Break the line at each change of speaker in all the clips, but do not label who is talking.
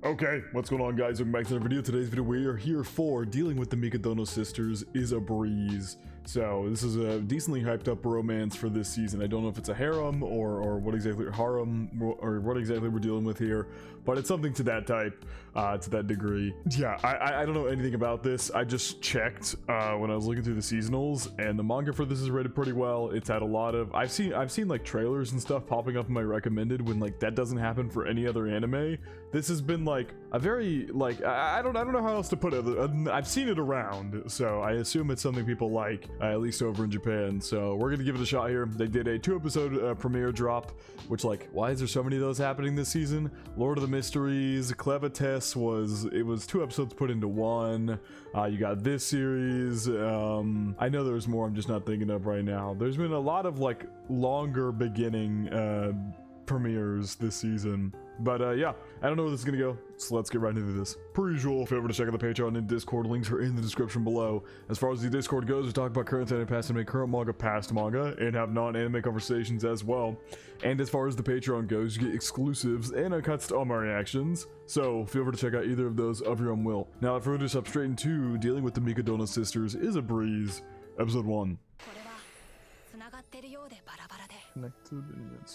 Okay, what's going on, guys? Welcome back to another video. Today's video we are here for dealing with the Mikadono sisters is a breeze. So this is a decently hyped up romance for this season. I don't know if it's a harem or what exactly harem or what exactly we're dealing with here, but it's something to that type, to that degree. Yeah, I don't know anything about this. I just checked when I was looking through the seasonals, and the manga for this is rated pretty well. It's had a lot of I've seen like trailers and stuff popping up in my recommended when like that doesn't happen for any other anime. This has been like a very like I don't know how else to put it. I've seen it around, so I assume it's something people like, at least over in Japan. So we're gonna give it a shot here. They did a 2-episode premiere drop, which, like, why is there so many of those happening this season? Lord of the Mysteries, Clevites was 2 episodes put into one. You got this series. I know there's more I'm just not thinking of right now. There's been a lot of like longer beginning premieres this season. But yeah, I don't know where this is gonna go, so let's get right into this. Per usual, if you ever to check out the Patreon and Discord, links are in the description below. As far as the Discord goes, we talk about current anime, past anime, current manga, past manga, and have non-anime conversations as well. And as far as the Patreon goes, you get exclusives and uncuts to all my reactions, so feel free to check out either of those of your own will. Now, if we're just up straight into dealing with the Mikadono sisters is a breeze, episode 1. Connected and yet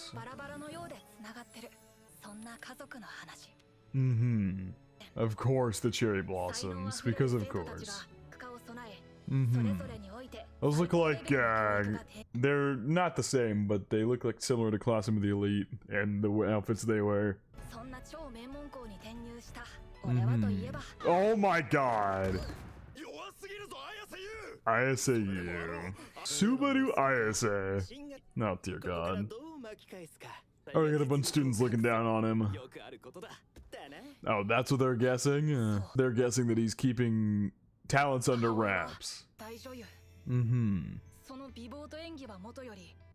Of course, the cherry blossoms, because of course. Those look like, they're not the same, but they look like similar to Classroom of the Elite and the outfits they wear. Oh my god! ISAU. Subaru ISA. Oh dear god. Oh, we got a bunch of students looking down on him. Oh, that's what they're guessing? They're guessing that he's keeping talents under wraps.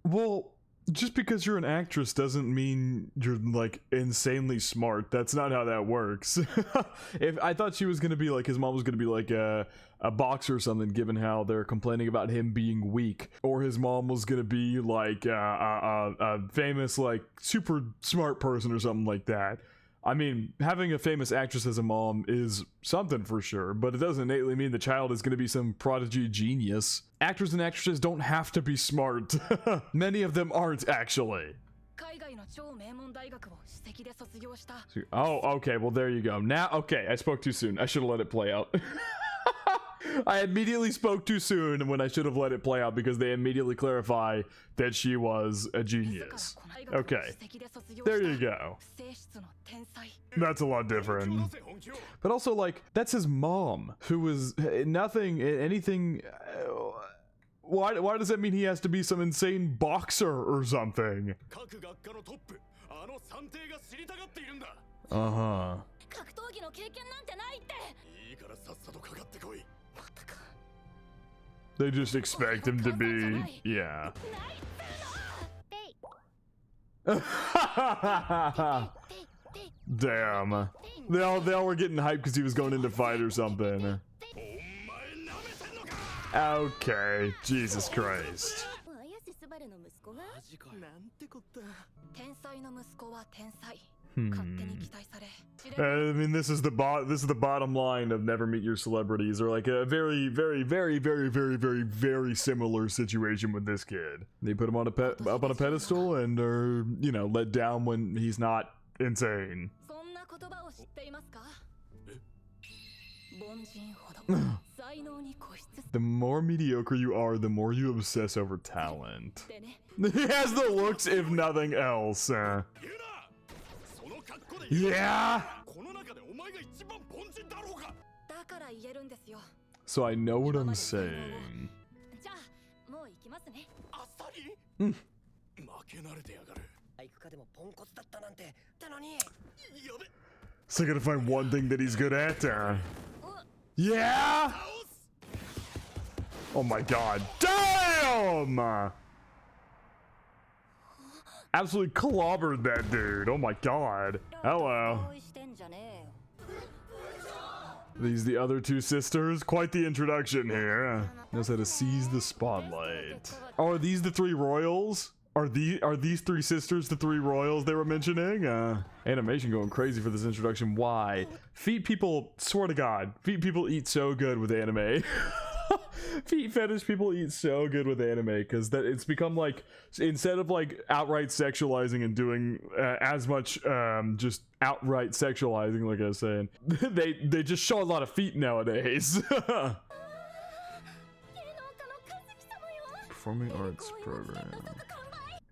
Well, just because you're an actress doesn't mean you're like insanely smart. That's not how that works. If I thought she was gonna be like, his mom was gonna be like a boxer or something, given how they're complaining about him being weak, or his mom was gonna be like a famous like super smart person or something like that. I mean, having a famous actress as a mom is something for sure, but it doesn't innately mean the child is going to be some prodigy genius. Actors and actresses don't have to be smart. Many of them aren't, actually. Oh, okay, well there you go. Now, okay, I spoke too soon. I should have let it play out. I immediately spoke too soon when I should have let it play out, because they immediately clarify that she was a genius. Okay, there you go. That's a lot different. But also, like, that's his mom, who was anything. Why does that mean he has to be some insane boxer or something? Uh-huh. They just expect him to be, yeah. Damn. They all were getting hyped because he was going into fight or something. Okay, Jesus Christ. I mean, this is the bottom line of never meet your celebrities, or like a very, very, very, very, very, very, very similar situation with this kid. They put him on up on a pedestal and are, you know, let down when he's not insane. The more mediocre you are, the more you obsess over talent. He has the looks, if nothing else. Yeah! So I know what I'm saying. So I gotta find one thing that he's good at. Yeah! Oh my god. Damn! Absolutely clobbered that dude. Oh my god. Hello. These the other two sisters? Quite the introduction here. Knows how to seize the spotlight. Oh, are these the 3 royals? Are these three sisters the three royals they were mentioning? Animation going crazy for this introduction. Why? Feet people, swear to God, feet people eat so good with anime. Feet fetish people eat so good with anime because that it's become like, instead of like outright sexualizing and doing as much just outright sexualizing, like I was saying, they just show a lot of feet nowadays. Performing arts program.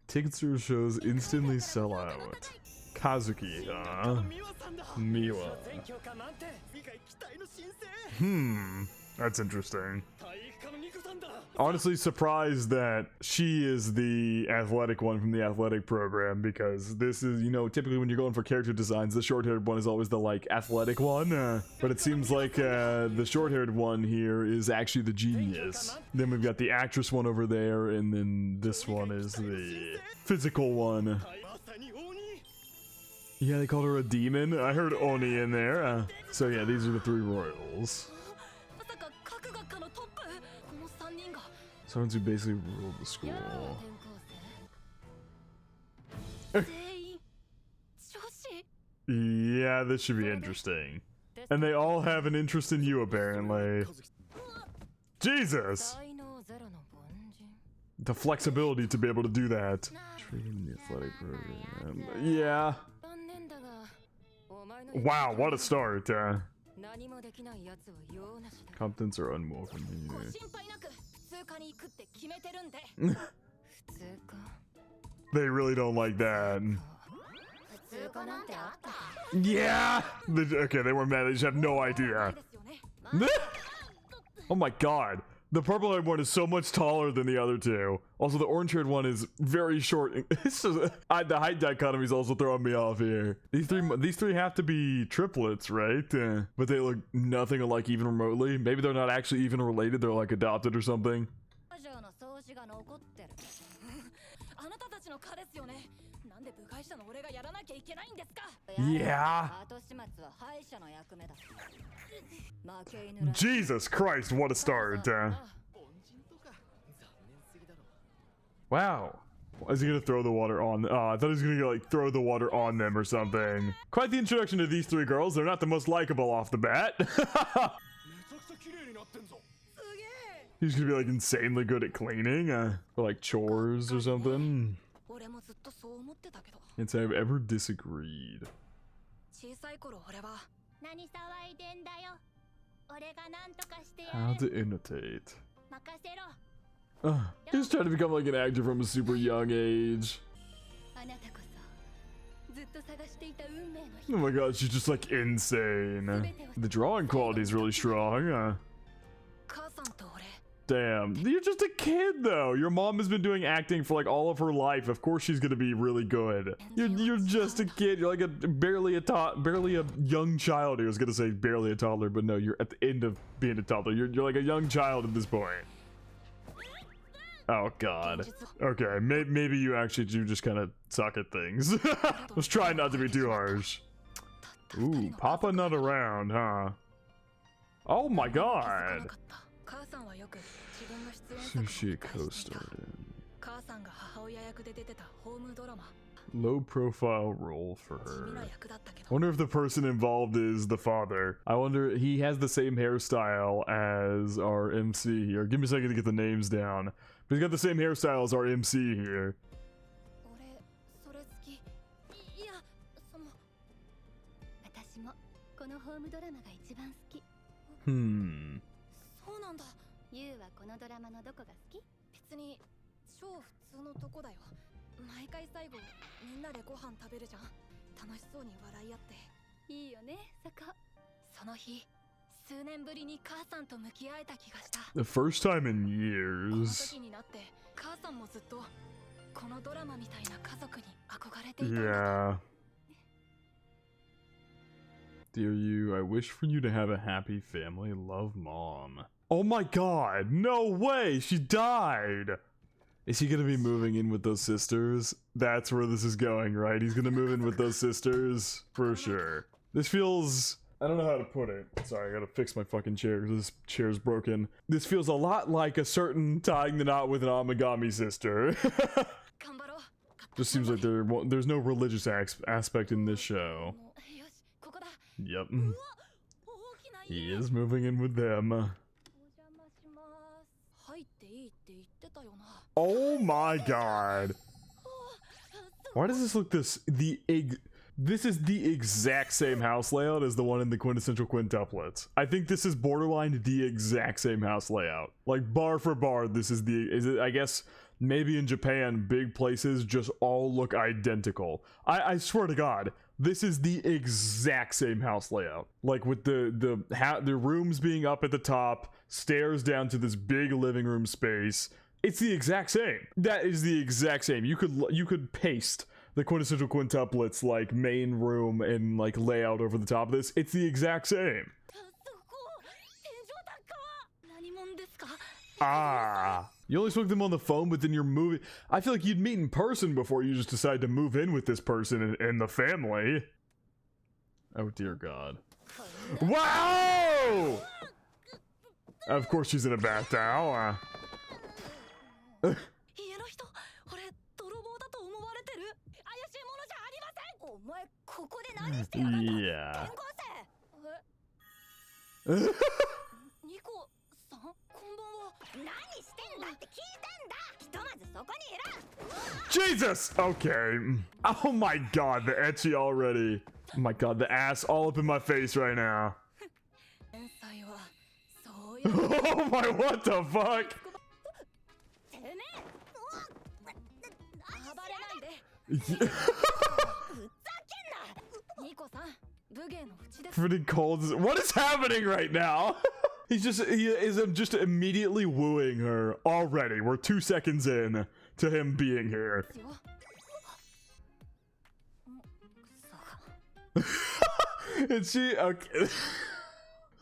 Tickets to shows instantly sell out. Kazuki, Miwa. That's interesting. Honestly surprised that she is the athletic one from the athletic program, because this is, you know, typically when you're going for character designs, the short-haired one is always the like athletic one, but it seems like the short-haired one here is actually the genius. Then we've got the actress one over there, and then this one is the physical one. Yeah, they called her a demon. I heard Oni in there. So yeah, these are the three royals. Someone who basically ruled the school. Yeah, this should be interesting. And they all have an interest in you, apparently. Jesus! The flexibility to be able to do that. Training the athletic program. Yeah. Wow, what a start. Competence are unwelcome here. They really don't like that. Yeah! Okay, they were mad. They just have no idea. Oh my god. The purple-haired one is so much taller than the other two. Also, the orange-haired one is very short. It's just, the height dichotomy is also throwing me off here. These three have to be triplets, right? But they look nothing alike even remotely. Maybe they're not actually even related. They're like adopted or something. Yeah. Jesus Christ, what a start. Wow. Is he gonna throw the water on? I thought he was gonna like throw the water on them or something. Quite the introduction to these three girls. They're not the most likable off the bat. He's gonna be like insanely good at cleaning, or like chores or something. Can't say I've ever disagreed. How to imitate. He's trying to become like an actor from a super young age. Oh my god, she's just like insane. The drawing quality is really strong. Damn, you're just a kid though. Your mom has been doing acting for like all of her life. Of course she's gonna be really good. You're just a kid. You're like a barely a young child. I was gonna say barely a toddler, but no, you're at the end of being a toddler. You're like a young child at this point. Oh god. Okay, maybe you actually do just kind of suck at things. Let's try not to be too harsh. Ooh, Papa not around, huh? Oh my god. Sushi co-starred in. Low profile role for her. I wonder if the person involved is the father. I wonder, he has the same hairstyle as our MC here. Give me a second to get the names down. But he's got the same hairstyle as our MC here. The first time in years. Yeah. Dear you, I wish for you to have a happy family. Love, Mom. Oh my god, no way, she died! Is he gonna be moving in with those sisters? That's where this is going, right? He's gonna move in with those sisters, for sure. This feels... I don't know how to put it. Sorry, I gotta fix my fucking chair because this chair's broken. This feels a lot like a certain tying the knot with an Amagami sister. Just seems like there's no religious aspect in this show. Yep. He is moving in with them. Oh my god. Why does this look this is the exact same house layout as the one in the quintessential quintuplets. I think this is borderline the exact same house layout. Like bar for bar, this is I guess maybe in Japan, big places just all look identical. I swear to God, this is the exact same house layout. Like with the rooms being up at the top, stairs down to this big living room space. It's the exact same. That is the exact same. You could paste the quintessential quintuplets like main room and like layout over the top of this. It's the exact same. Ah, you only spoke to them on the phone, but then you're moving. I feel like you'd meet in person before you just decide to move in with this person and the family. Oh dear God. Wow! Of course she's in a bath towel. Yeah. Jesus! Okay. Oh my god, the ecchi already. Oh my god, the ass all up in my face right now. Oh my, what the fuck? Pretty cold. What is happening right now? He is just immediately wooing her already. We're 2 seconds in to him being here. And she okay.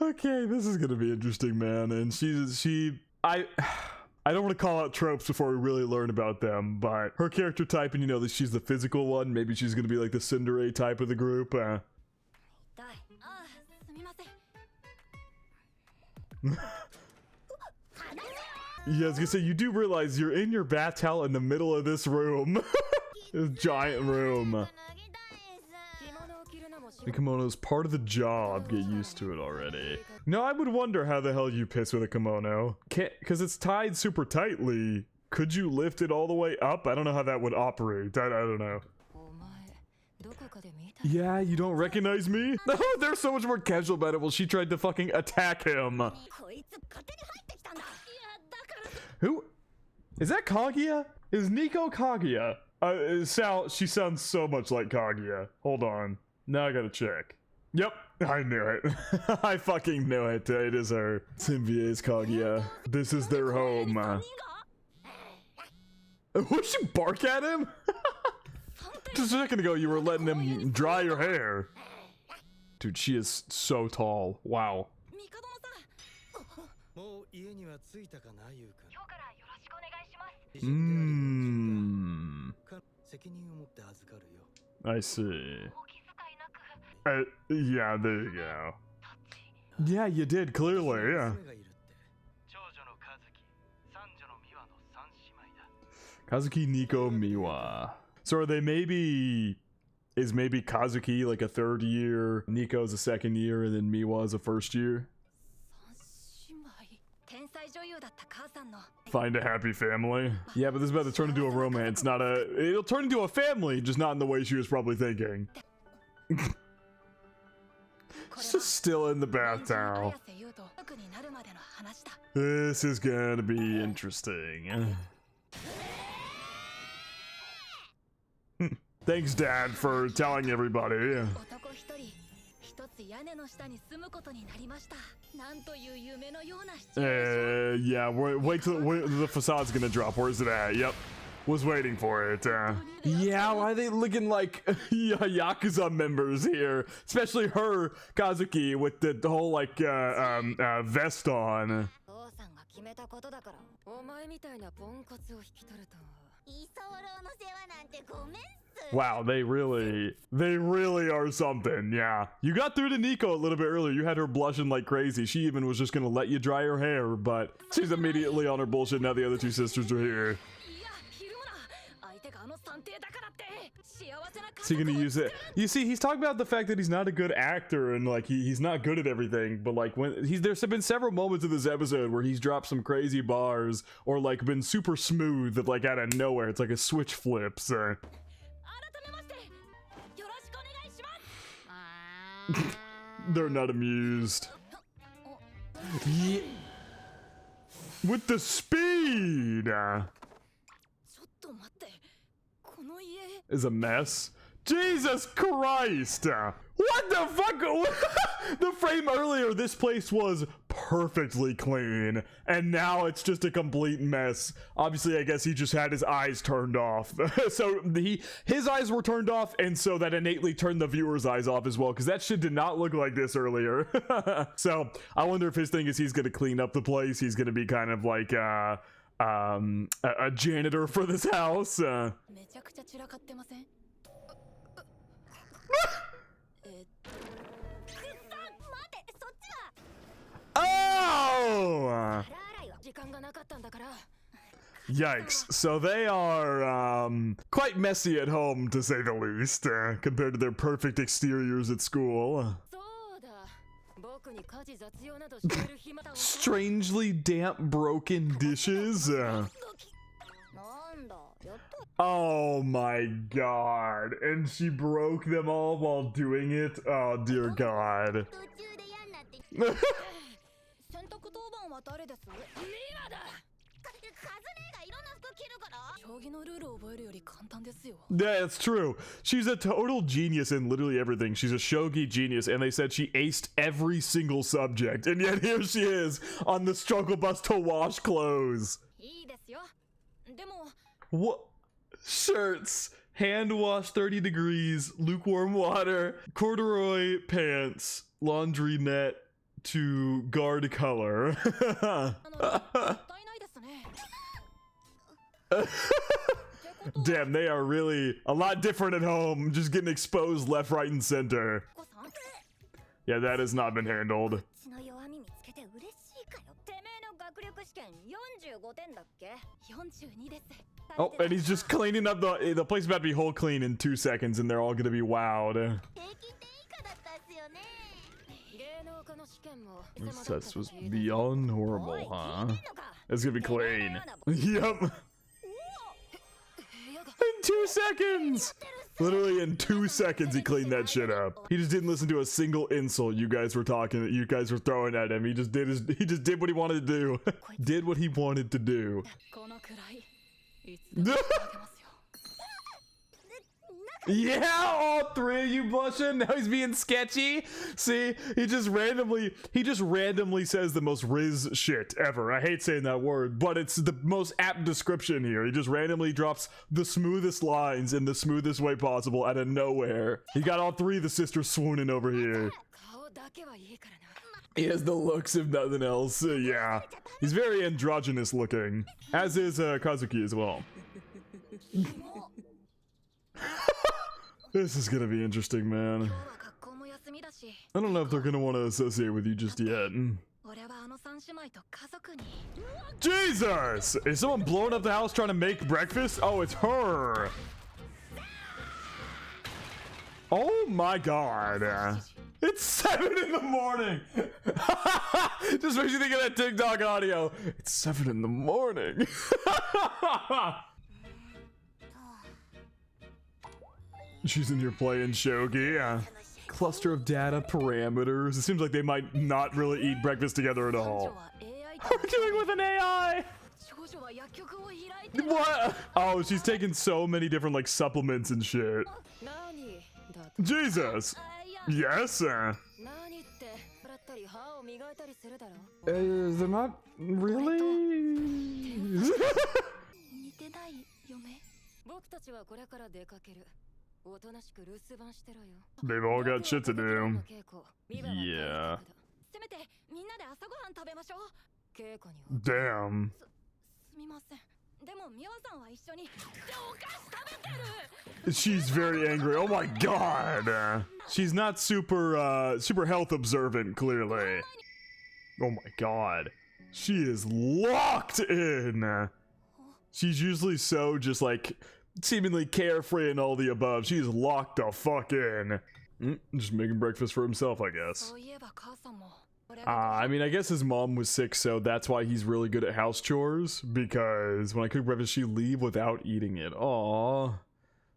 Okay, this is gonna be interesting, man. And I don't want to call out tropes before we really learn about them, but her character type, and you know that she's the physical one, maybe she's gonna be like the tsundere type of the group. Yeah, I was gonna say, you do realize you're in your bath towel in the middle of this room. This giant room. The kimono's part of the job. Get used to it already. No, I would wonder how the hell you piss with a kimono. Because it's tied super tightly. Could you lift it all the way up? I don't know how that would operate. I don't know. Yeah, you don't recognize me? No, they're so much more casual about it. Well, she tried to fucking attack him. Who? Is that Kaguya? Is Nico Kaguya? She sounds so much like Kaguya. Hold on. Now I gotta check. Yep, I knew it. I fucking knew it. It is her. Symbia's Kaguya. This is their home. Would she bark at him? Just a second ago, you were letting him dry your hair. Dude, she is so tall. Wow. I see. Yeah, there you go. Yeah, you did, clearly, yeah. Kazuki, Nico, Miwa. So are they is maybe Kazuki like a 3rd year, Nico's a 2nd year, and then Miwa's a 1st year? Find a happy family. Yeah, but this is about to turn into a romance, it'll turn into a family, just not in the way she was probably thinking. It's just still in the bath towel. This is gonna be interesting. Thanks, Dad, for telling everybody. Yeah, wait till the facade's gonna drop. Where's it at? Yep. Was waiting for it. Yeah, why are they looking like Yakuza members here? Especially her, Kazuki, with the whole, like, vest on. Wow, they really are something, yeah. You got through to Nico a little bit earlier. You had her blushing like crazy. She even was just gonna let you dry her hair, but she's immediately on her bullshit now the other 2 sisters are here. Is he gonna use it? You see, he's talking about the fact that he's not a good actor and like he's not good at everything. But like there's been several moments in this episode where he's dropped some crazy bars or like been super smooth that like out of nowhere. It's like a switch flips. They're not amused. Yeah. With the speed is a mess. Jesus Christ! What the fuck? The frame earlier, this place was perfectly clean, and now it's just a complete mess. Obviously, I guess he just had his eyes turned off. So his eyes were turned off, and so that innately turned the viewer's eyes off as well, because that shit did not look like this earlier. So I wonder if his thing is he's gonna clean up the place. He's gonna be kind of like a janitor for this house. Oh! Yikes. So they are quite messy at home, to say the least, compared to their perfect exteriors at school. Strangely damp, broken dishes. Oh my god. And she broke them all while doing it? Oh dear god. Yeah, it's true. She's a total genius in literally everything. She's a shogi genius, and they said she aced every single subject, and yet here she is on the struggle bus to wash clothes. What? Shirts, hand wash 30 degrees, lukewarm water, corduroy pants, laundry net to guard color. Damn, they are really a lot different at home, just getting exposed left, right, and center. Yeah, that has not been handled. Oh, and he's just cleaning up the place. About to be whole clean in 2 seconds, and they're all gonna be wowed. This test was beyond horrible, huh? It's gonna be clean. Yep. In 2 seconds! Literally in 2 seconds he cleaned that shit up. He just didn't listen to a single insult you guys were throwing at him. He just did what he wanted to do. Did what he wanted to do. Yeah, all three of you blushing. Now he's being sketchy. See, he just randomly says the most Riz shit ever. I hate saying that word, but it's the most apt description here. He just randomly drops the smoothest lines in the smoothest way possible out of nowhere. He got all three of the sisters swooning over here. He has the looks, if nothing else. Yeah, he's very androgynous looking, as is Kazuki as well. This is gonna be interesting, man. I don't know if they're gonna want to associate with you just yet. Jesus! Is someone blowing up the house trying to make breakfast? Oh, it's her! Oh my god. It's 7 in the morning! Just makes you think of that TikTok audio. It's 7 in the morning. She's in here playing shogi. Cluster of data parameters. It seems like they might not really eat breakfast together at all. We're doing with an AI. What? Oh, she's taking so many different like supplements and shit. Jesus. Yes. They're not really. They've all got shit to do. Yeah. Damn. She's very angry. Oh my god. She's not super health observant, clearly. Oh my god. She is locked in. She's usually so just like seemingly carefree and all the above. She's locked the fuck in. Just making breakfast for himself, I guess. I mean, I guess his mom was sick, so that's why he's really good at house chores, because when I cook breakfast, she'd leave without eating it. Aww.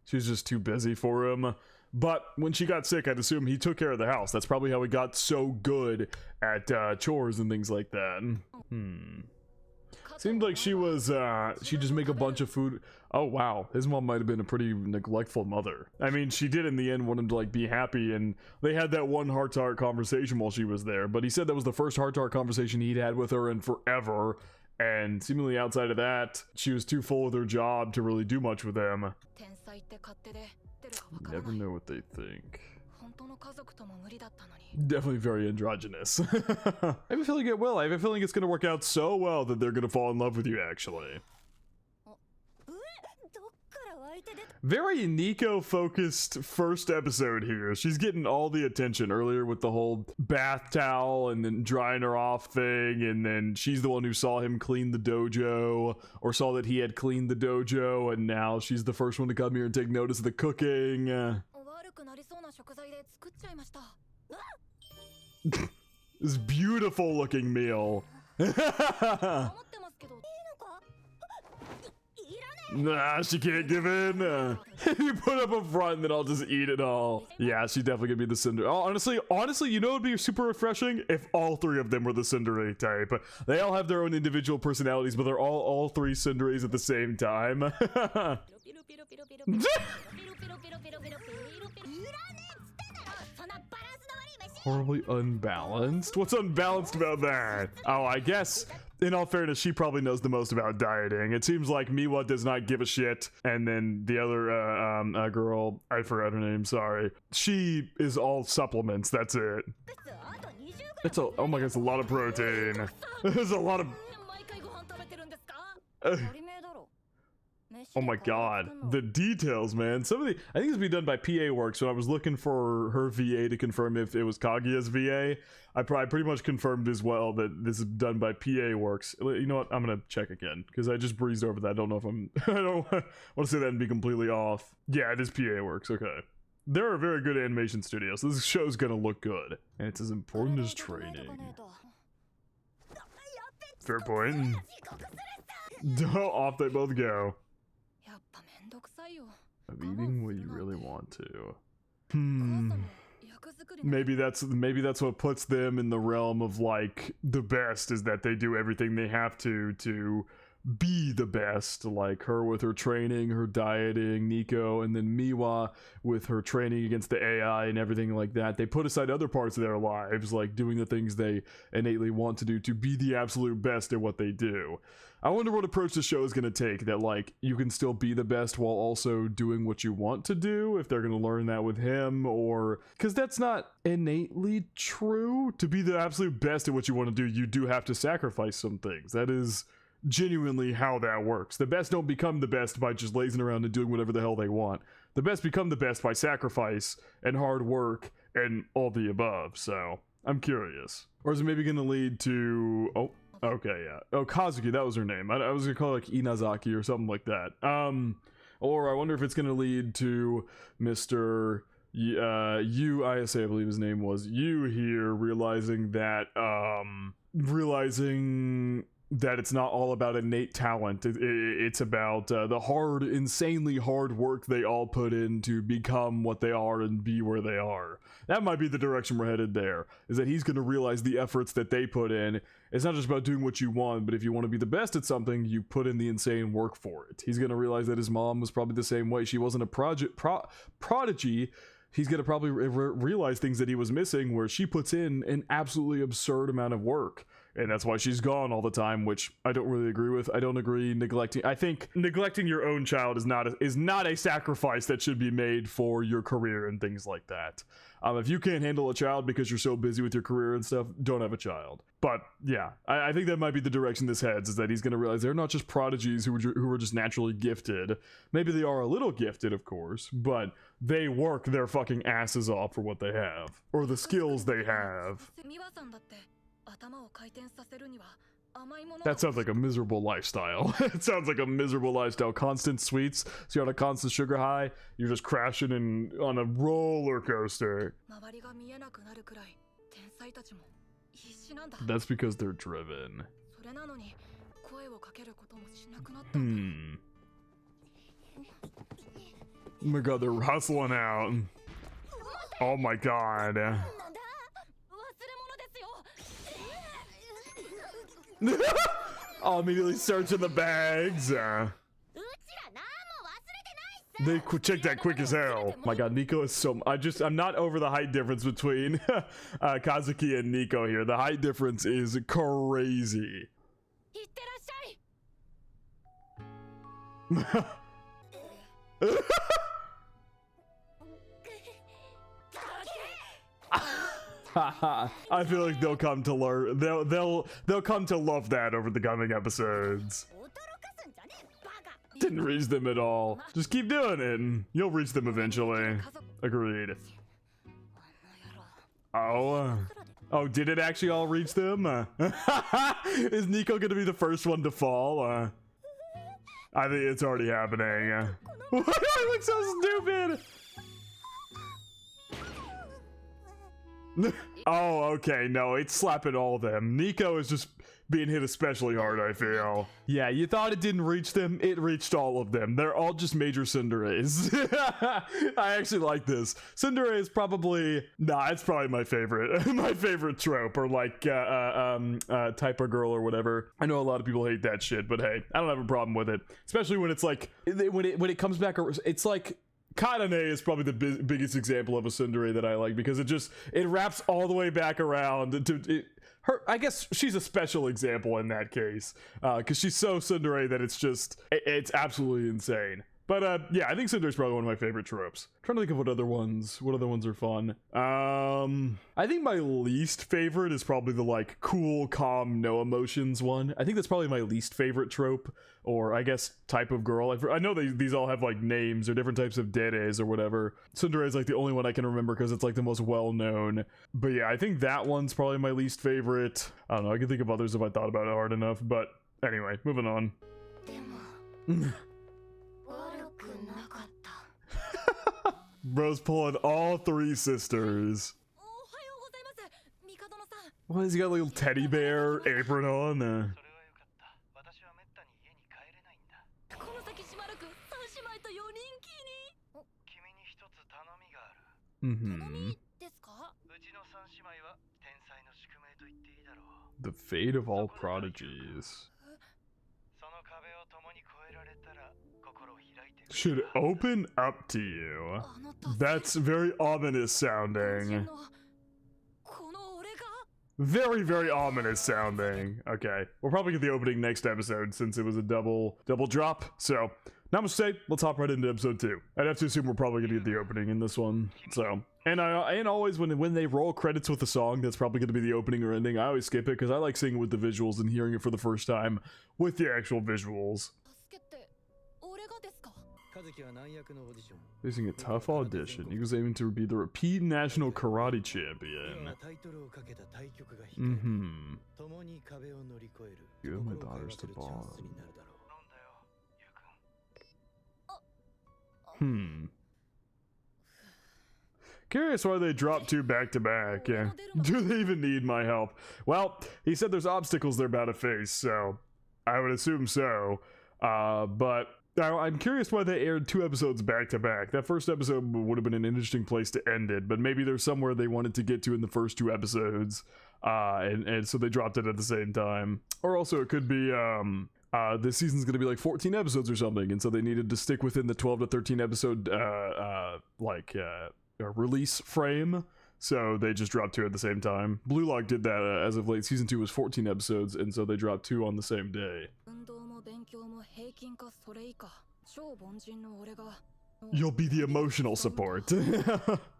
She was just too busy for him. But when she got sick, I'd assume he took care of the house. That's probably how he got so good at chores and things like that. Seemed like she was, she'd just make a bunch of food. Oh, wow. His mom might have been a pretty neglectful mother. I mean, she did in the end want him to, like, be happy, and they had that one heart-to-heart conversation while she was there, but he said that was the first heart-to-heart conversation he'd had with her in forever, and seemingly outside of that, she was too full with her job to really do much with him. You never know what they think. Definitely very androgynous. I have a feeling it will. I have a feeling it's going to work out so well that they're going to fall in love with you, actually. Very Nico-focused first episode here. She's getting all the attention earlier with the whole bath towel and then drying her off thing, and then she's the one who saw him clean the dojo, or saw that he had cleaned the dojo, and now she's the first one to come here and take notice of the cooking. This beautiful looking meal. Nah, she can't give in. You put up a front and then I'll just eat it all. Yeah, she's definitely gonna be the Cinder. Oh, honestly, you know what would be super refreshing? If all three of them were the Cinderace type. They all have their own individual personalities, but they're all three Cinderace at the same time. Horribly unbalanced? What's unbalanced about that? Oh, I guess, in all fairness, she probably knows the most about dieting. It seems like Miwa does not give a shit, and then the other girl, I forgot her name, sorry. She is all supplements, that's it. Oh my god, it's a lot of protein. There's a lot of... Oh my god, the details, man. Some of the, I think it's been done by PA Works. When I was looking for her VA to confirm if it was Kaguya's VA, I pretty much confirmed as well that this is done by PA Works. You know what? I'm gonna check again because I just breezed over that. I don't know if I don't want to say that and be completely off. Yeah, it is PA Works. Okay. They're a very good animation studio, so this show's gonna look good. And it's as important as training. Fair point. Off they both go. Of eating what you really want to. Maybe that's what puts them in the realm of like the best, is that they do everything they have to be the best, like her with her training, her dieting, Nico, and then Miwa with her training against the AI and everything like that. They put aside other parts of their lives, like doing the things they innately want to do to be the absolute best at what they do. I wonder what approach the show is going to take, that like you can still be the best while also doing what you want to do, if they're going to learn that with him, or because that's not innately true. To be the absolute best at what you want to do, you do have to sacrifice some things. That is genuinely how that works. The best don't become the best by just lazing around and doing whatever the hell they want. The best become the best by sacrifice and hard work and all the above. So I'm curious. Or is it maybe going to lead to... Oh, okay, yeah. Oh, Kazuki, that was her name. I was going to call it like Inazaki or something like that. Or I wonder if it's going to lead to Mr. Yu, I believe his name was, Yu here, realizing that it's not all about innate talent. It's about the insanely hard work they all put in to become what they are and be where they are. That might be the direction we're headed there, is that he's going to realize the efforts that they put in. It's not just about doing what you want, but if you want to be the best at something, you put in the insane work for it. He's going to realize that his mom was probably the same way. She wasn't a prodigy. He's going to probably realize things that he was missing, where she puts in an absolutely absurd amount of work. And that's why she's gone all the time, which I don't really agree with. I don't agree I think neglecting your own child is not a sacrifice that should be made for your career and things like that. If you can't handle a child because you're so busy with your career and stuff, don't have a child. But yeah, I think that might be the direction this heads, is that he's going to realize they're not just prodigies who are just naturally gifted. Maybe they are a little gifted, of course, but they work their fucking asses off for what they have, or the skills they have. That sounds like a miserable lifestyle. It sounds like a miserable lifestyle. Constant sweets, so you're on a constant sugar high. You're just crashing on a roller coaster. That's because they're driven. Oh my god, they're hustling out. Oh my god. I'll immediately search in the bags. They check that quick as hell. My god, Nico is so... I'm not over the height difference between Kazuki and Nico here. The height difference is crazy. I feel like they'll come to learn. They'll come to love that over the coming episodes. Didn't reach them at all. Just keep doing it, and you'll reach them eventually. Agreed. Oh, did it actually all reach them? Is Nico gonna be the first one to fall? I think it's already happening. Why do I look so stupid? Oh, okay, no, it's slapping all of them. Nico is just being hit especially hard, I feel. Yeah, you thought it didn't reach them? It reached all of them. They're all just major tsunderes. I actually like this. Tsundere is probably... Nah, it's probably my favorite. My favorite trope, or like, type of girl or whatever. I know a lot of people hate that shit, but hey, I don't have a problem with it. Especially when it's like... When it comes back, it's like... Mikadono is probably the biggest example of a tsundere that I like, because it wraps all the way back around to her. I guess she's a special example in that case, because she's so tsundere that it's absolutely insane. But yeah, I think tsundere is probably one of my favorite tropes. I'm trying to think of what other ones are fun. I think my least favorite is probably the like cool, calm, no emotions one. I think that's probably my least favorite trope, or I guess type of girl. I know these all have like names or different types of deres or whatever. Tsundere is like the only one I can remember because it's like the most well known. But yeah, I think that one's probably my least favorite. I don't know. I can think of others if I thought about it hard enough. But anyway, moving on. Bro's pulling all three sisters. What, has he got a little teddy bear apron on? The fate of all prodigies should open up to you. That's very ominous sounding. Very, very ominous sounding. Okay, we'll probably get the opening next episode since it was a double drop. So, namaste. Let's hop right into episode 2. I'd have to assume we're probably gonna get the opening in this one. So, and always when they roll credits with the song, that's probably gonna be the opening or ending. I always skip it because I like seeing it with the visuals and hearing it for the first time with the actual visuals. Facing a tough audition, he was aiming to be the repeat national karate champion. You have my daughters to bond. Curious why they dropped 2 back to back. Yeah. Do they even need my help? Well, he said there's obstacles they're about to face, so I would assume so. But I'm curious why they aired 2 episodes back to back. That first episode would have been an interesting place to end it, but maybe there's somewhere they wanted to get to in the first 2 episodes, and so they dropped it at the same time. Or also it could be this season's gonna be like 14 episodes or something, and so they needed to stick within the 12 to 13 episode release frame, so they just dropped 2 at the same time. Blue Lock did that as of late. Season 2 was 14 episodes, and so they dropped 2 on the same day. You'll be the emotional support.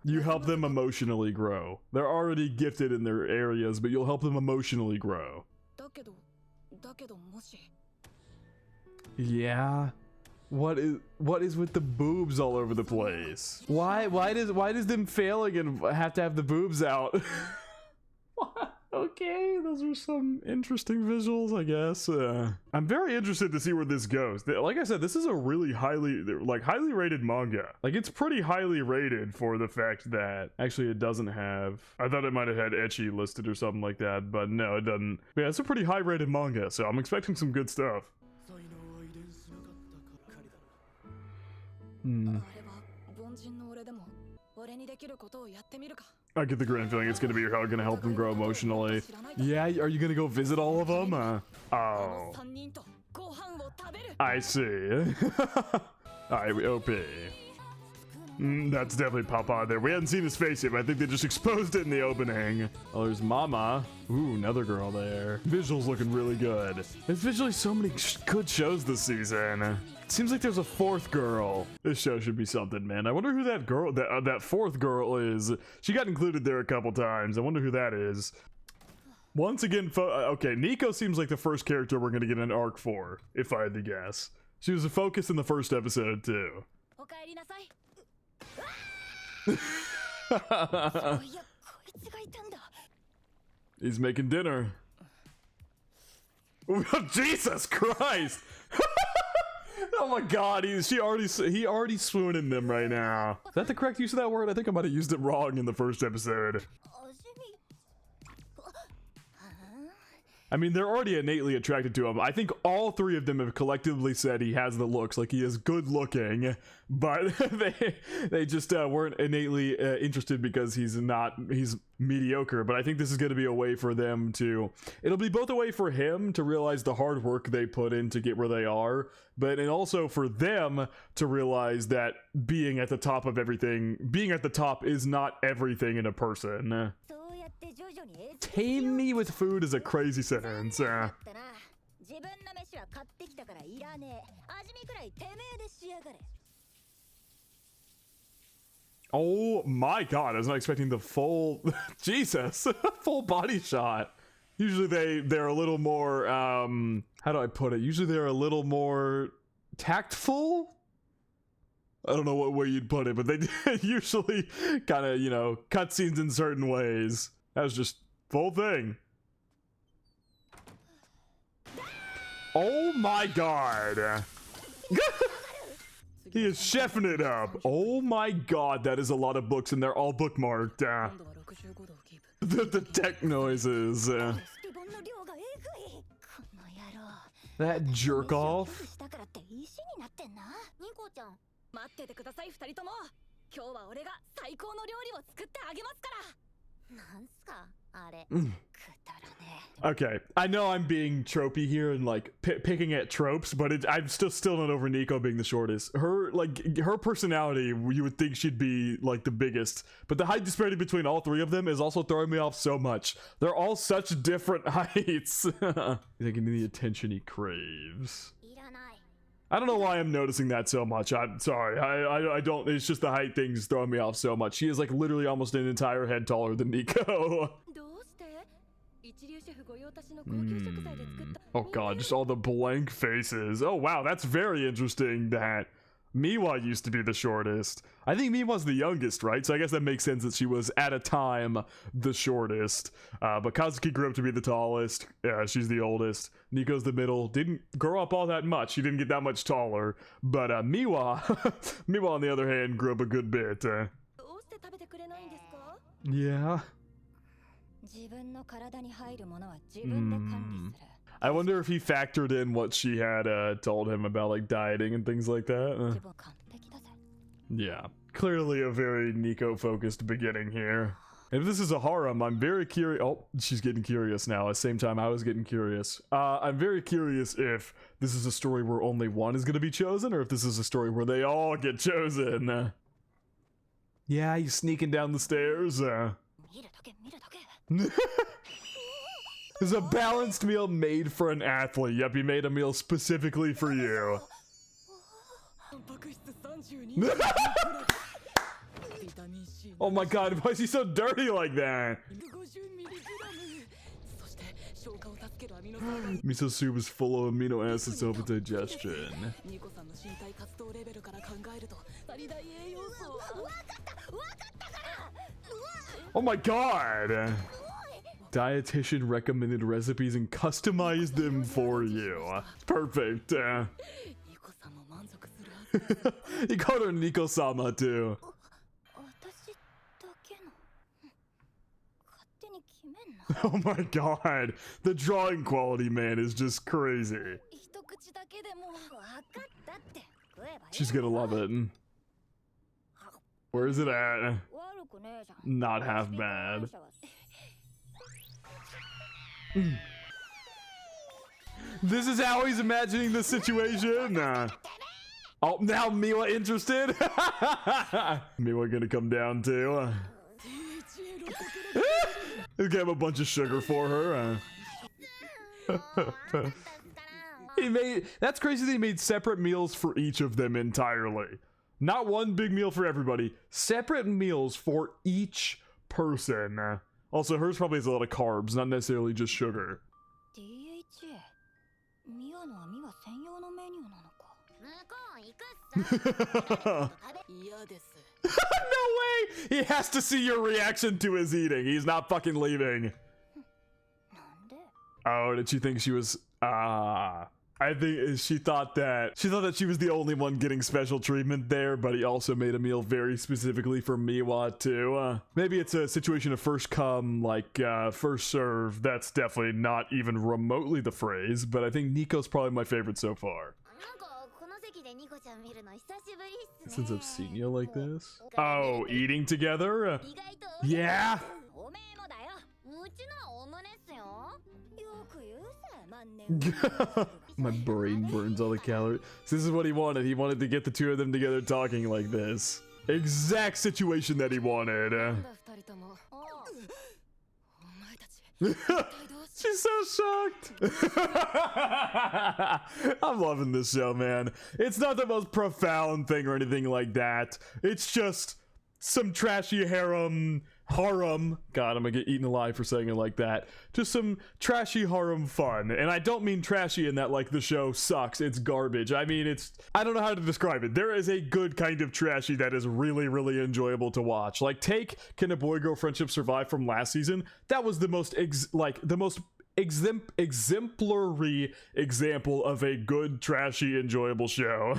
You help them emotionally grow. They're already gifted in their areas, but you'll help them emotionally grow. Yeah. What is with the boobs all over the place? Why does them failing and have to have the boobs out? Okay, those are some interesting visuals, I guess. I'm very interested to see where this goes. Like I said, this is a really highly rated manga. Like, it's pretty highly rated for the fact that actually it doesn't have. I thought it might have had ecchi listed or something like that, but no, it doesn't. But yeah, it's a pretty high rated manga, so I'm expecting some good stuff. I get the grand feeling it's gonna be gonna help him grow emotionally. Yeah, are you gonna go visit all of them? Oh, I see. Alright, OP. That's definitely Papa there. We hadn't seen his face yet, but I think they just exposed it in the opening. Oh, there's Mama. Ooh, another girl there. Visuals looking really good. There's visually so many good shows this season. It seems like there's a fourth girl. This show should be something, man. I wonder who that girl, that fourth girl is. She got included there a couple times. I wonder who that is. Once again, okay, Nico seems like the first character we're gonna get an arc for, if I had to guess. She was a focus in the first episode, too. He's making dinner. Jesus Christ! Oh my God, he already swooning them right now. Is that the correct use of that word? I think I might have used it wrong in the first episode. I mean, they're already innately attracted to him. I think all three of them have collectively said he has the looks, like he is good looking, but they just weren't innately interested because he's mediocre. But I think this is going to be a way for them to, it'll be both a way for him to realize the hard work they put in to get where they are, but and also for them to realize that being at the top of everything, being at the top is not everything in a person. Tame me with food is a crazy sentence. Oh my God, I was not expecting the full Jesus full body shot. Usually they're a little more how do I put it? Usually they're a little more tactful. I don't know what way you'd put it, but they usually kind of, you know, cutscenes in certain ways. That was just full thing. Oh my God. He is chefing it up. Oh my God, that is a lot of books and they're all bookmarked. The tech noises. That jerk off. Okay, I know I'm being tropey here and like picking at tropes, but I'm still not over Nico being the shortest. Her personality, you would think she'd be like the biggest, but the height disparity between all three of them is also throwing me off so much. They're all such different heights. He's getting the attention he craves. I don't know why I'm noticing that so much. I'm sorry. I don't. It's just the height thing's throwing me off so much. She is like literally almost an entire head taller than Nico. Oh God, just all the blank faces. Oh wow, that's very interesting that Miwa used to be the shortest. I think Miwa's the youngest, right? So I guess that makes sense that she was, at a time, the shortest. But Kazuki grew up to be the tallest. Yeah, she's the oldest. Nico's the middle. Didn't grow up all that much. She didn't get that much taller. But Miwa, Miwa on the other hand, grew up a good bit. Yeah. I wonder if he factored in what she had told him about like dieting and things like that. Yeah, clearly a very Nico-focused beginning here. If this is a harem, I'm very curious. Oh, she's getting curious now. At the same time, I was getting curious. I'm very curious if this is a story where only one is going to be chosen, or if this is a story where they all get chosen. Yeah, he's sneaking down the stairs. This is a balanced meal made for an athlete. Yep, he made a meal specifically for you. Oh my God, why is he so dirty like that? Miso soup is full of amino acids to help with digestion. Oh my God! Dietitian recommended recipes and customize them for you. Perfect. He called her Nico-sama too. Oh my god. The drawing quality, man, is just crazy. She's gonna love it. Where is it at? Not half bad. This is how he's imagining the situation. Oh, now Miwa interested? Miwa gonna come down too. Let's give him a bunch of sugar for her. That's crazy that he made separate meals for each of them entirely. Not one big meal for everybody. Separate meals for each person. Also, hers probably has a lot of carbs, not necessarily just sugar. No way! He has to see your reaction to his eating. He's not fucking leaving. Oh, did she think she was... I think she thought that she was the only one getting special treatment there, but he also made a meal very specifically for Miwa too. Maybe it's a situation of first come, like first serve. That's definitely not even remotely the phrase, but I think Nico's probably my favorite so far. Since I've seen you like this. Oh, eating together? Yeah. My brain burns all the calories. So this is what he wanted. He wanted to get the two of them together talking like this. Exact situation that he wanted. She's so shocked. I'm loving this show, man. It's not the most profound thing or anything like that. It's just some trashy harem. God, I'm gonna get eaten alive for saying it like that. Just some trashy harem fun. And I don't mean trashy in that like the show sucks, it's garbage. I mean, I don't know how to describe it. There is a good kind of trashy that is really, really enjoyable to watch. Like take Can a Boy-Girl Friendship Survive from last season? That was the most exemplary example of a good, trashy, enjoyable show.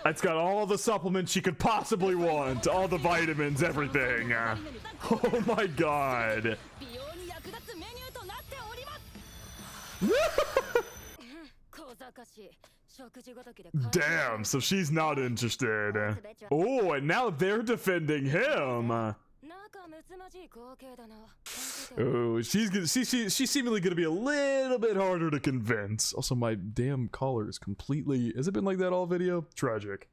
It's got all the supplements you could possibly want, all the vitamins, everything. Oh my god. Damn, so she's not interested. Oh, and now they're defending him. Oh, she's seemingly gonna be a little bit harder to convince. Also, my damn collar is completely... Has it been like that all video? Tragic.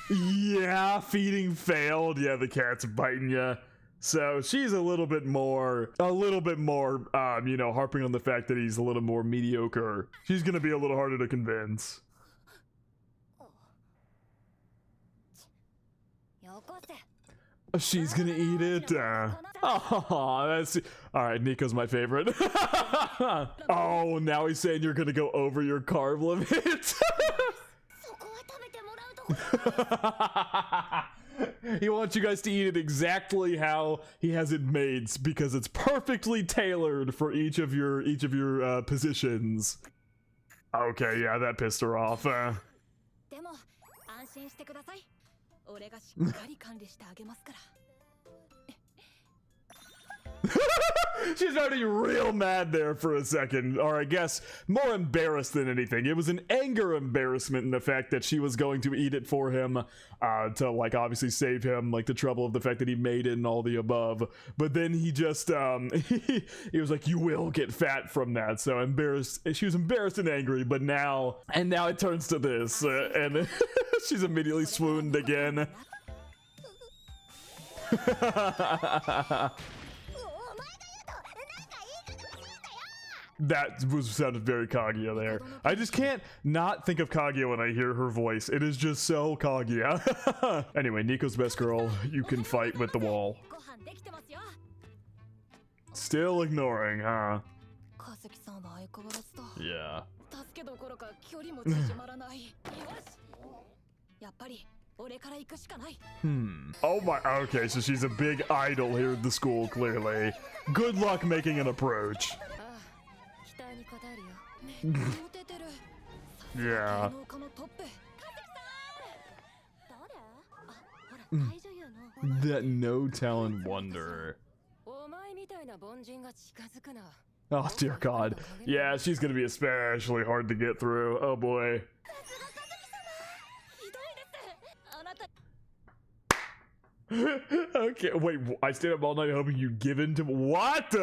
Yeah, feeding failed. Yeah, the cat's biting you. So she's a little bit more, you know, harping on the fact that he's a little more mediocre. She's gonna be a little harder to convince. She's gonna eat it. Oh, that's all right. Nico's my favorite. Oh, now he's saying you're gonna go over your carb limit. He wants you guys to eat it exactly how he has it made, because it's perfectly tailored for each of your positions. Okay, yeah, that pissed her off. She's already real mad there for a second, or I guess more embarrassed than anything. It was an anger embarrassment in the fact that she was going to eat it for him, to like obviously save him like the trouble of the fact that he made it and all the above. But then he just he was like, you will get fat from that. So embarrassed, she was embarrassed and angry, but now it turns to this, and she's immediately swooned again. That sounded very Kaguya there. I just can't not think of Kaguya when I hear her voice. It is just so Kaguya. Anyway, Nico's best girl. You can fight with the wall. Still ignoring, huh? Yeah. Oh my, okay, so she's a big idol here at the school, clearly. Good luck making an approach. Yeah. That no talent wonder. Oh dear God. Yeah, she's gonna be especially hard to get through. Oh boy. Okay, wait, I stayed up all night hoping you'd give in to what?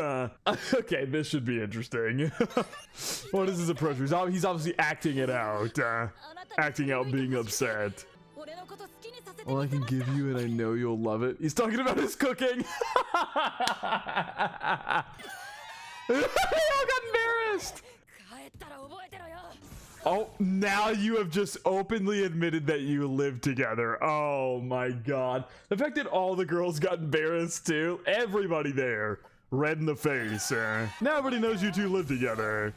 Okay, this should be interesting. What is his approach? He's obviously acting it out. Acting out being upset. All I can give you and I know you'll love it. He's talking about his cooking. They all got embarrassed. Oh, now you have just openly admitted that you live together. Oh my God. The fact that all the girls got embarrassed too. Everybody there. Red in the face. Now everybody knows you two live together.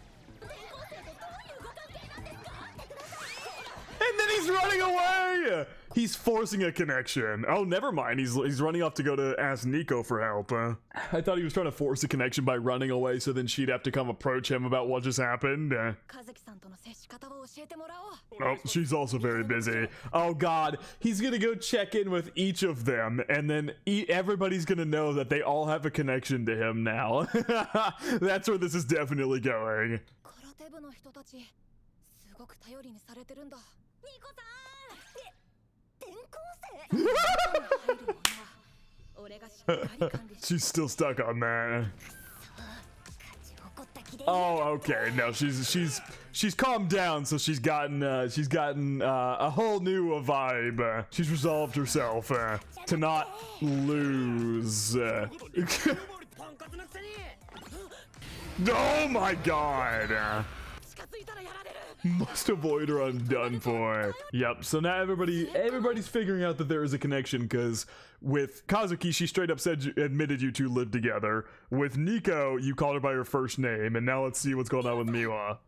And then he's running away. He's forcing a connection. Oh, never mind. He's running off to go to ask Nico for help. I thought he was trying to force a connection by running away so then she'd have to come approach him about what just happened. Oh, she's also very busy. Oh God, he's gonna go check in with each of them and then everybody's gonna know that they all have a connection to him now. That's where this is definitely going. She's still stuck on that. Oh, okay. No, she's calmed down, so she's gotten a whole new vibe. She's resolved herself to not lose. Oh my God. Must avoid or I'm done for. Yep, so now everybody's figuring out that there is a connection, because with Kazuki, she straight up admitted you two lived together. With Nico, you called her by her first name, and now let's see what's going on with Miwa.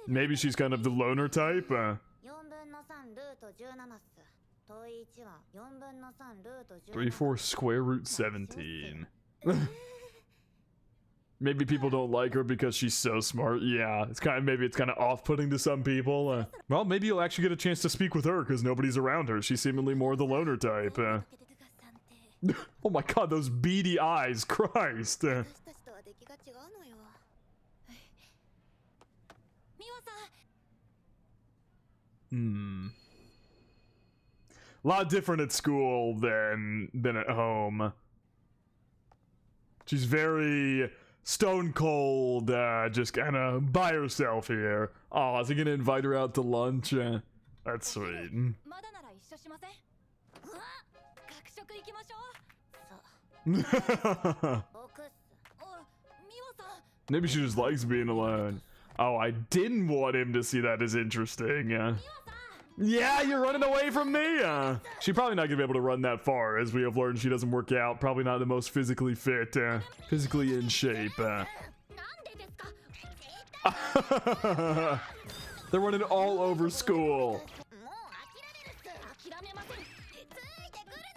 Maybe she's kind of the loner type? 3/4 square root 17. Maybe people don't like her because she's so smart. Yeah, maybe it's kind of off-putting to some people. Well, maybe you'll actually get a chance to speak with her because nobody's around her. She's seemingly more the loner type. Oh my God, those beady eyes, Christ. A lot different at school than at home. She's very stone cold, just kind of by herself here. Oh, is he gonna invite her out to lunch? That's sweet. Maybe she just likes being alone. Oh, I didn't want him to see that as interesting. Yeah, you're running away from me. She's probably not gonna be able to run that far, as we have learned she doesn't work out. Probably not the most physically fit, physically in shape. They're running all over school.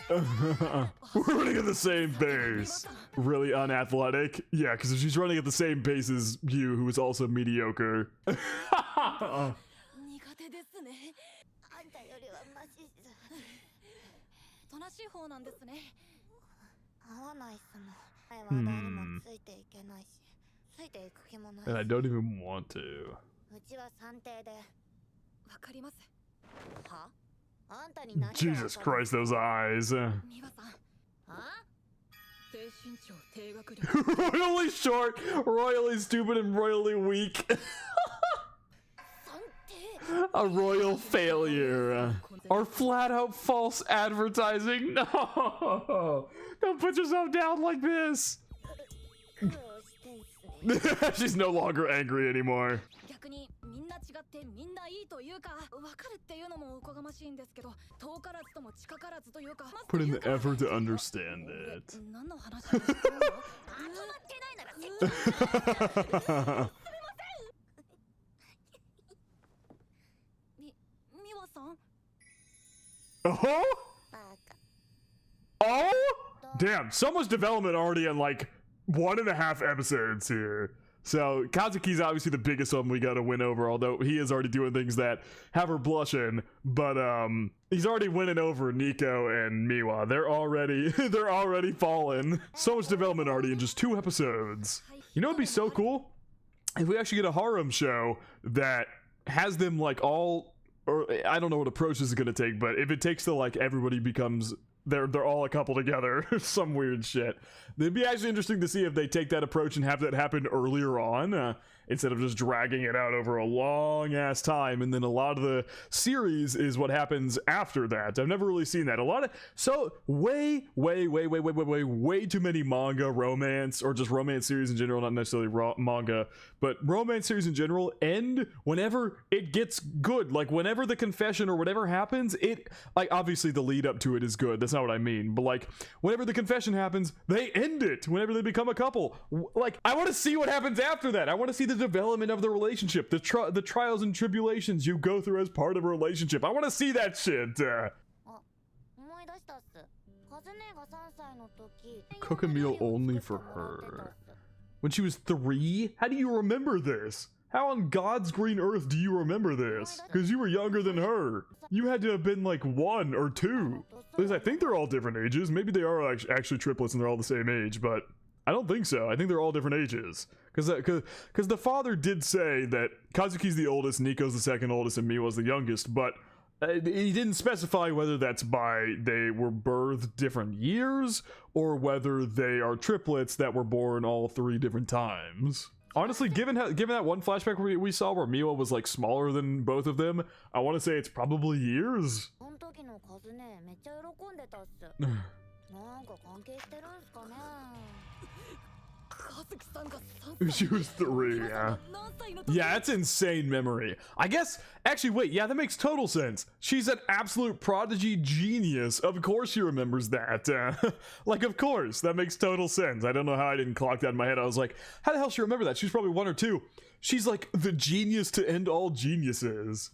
We're running at the same pace. Really unathletic? Yeah, because if she's running at the same pace as you, who is also mediocre. And I don't even want to. Jesus Christ, those eyes. Royally short, royally stupid, and royally weak. A royal failure. Or flat out false advertising. No! Don't put yourself down like this. She's no longer angry anymore. Put in the effort to understand it. Oh? Oh? Damn, so much development already in like 1.5 episodes here. So Kazuki's obviously the biggest one we gotta win over, although he is already doing things that have her blushing. But he's already winning over Nico and Miwa. They're already falling. So much development already in just 2 episodes. You know what'd be so cool? If we actually get a harem show that has them like all, or I don't know what approach this is gonna take, but if it takes to like everybody becomes they're all a couple together, some weird shit. It'd be actually interesting to see if they take that approach and have that happen earlier on, instead of just dragging it out over a long ass time. And then a lot of the series is what happens after that. I've never really seen that. A lot of way too many manga romance, or just romance series in general, not necessarily manga, but romance series in general end whenever it gets good. Like whenever the confession or whatever happens, it like obviously the lead up to it is good. That's not what I mean, but like whenever the confession happens, they end it. Whenever they become a couple, like I want to see what happens after that. I want to see the development of the relationship, the trials and tribulations you go through as part of a relationship. I want to see that shit. Cook a meal only for her. When she was 3? How do you remember this? How on God's green earth do you remember this? Because you were younger than her. You had to have been like 1 or 2. Because I think they're all different ages. Maybe they are actually triplets and they're all the same age, but I don't think so. I think they're all different ages. Because the father did say that Kazuki's the oldest, Nico's the second oldest, and Miwa's the youngest, but he didn't specify whether that's by they were birthed different years or whether they are triplets that were born all 3 different times. Honestly, given that one flashback we saw where Miwa was like smaller than both of them, I want to say it's probably years. She was 3, yeah. Yeah, that's insane memory. I guess, actually, wait, yeah, that makes total sense. She's an absolute prodigy genius. Of course she remembers that. Like, of course, that makes total sense. I don't know how I didn't clock that in my head. I was like, how the hell she remember that? She's probably 1 or 2. She's like the genius to end all geniuses.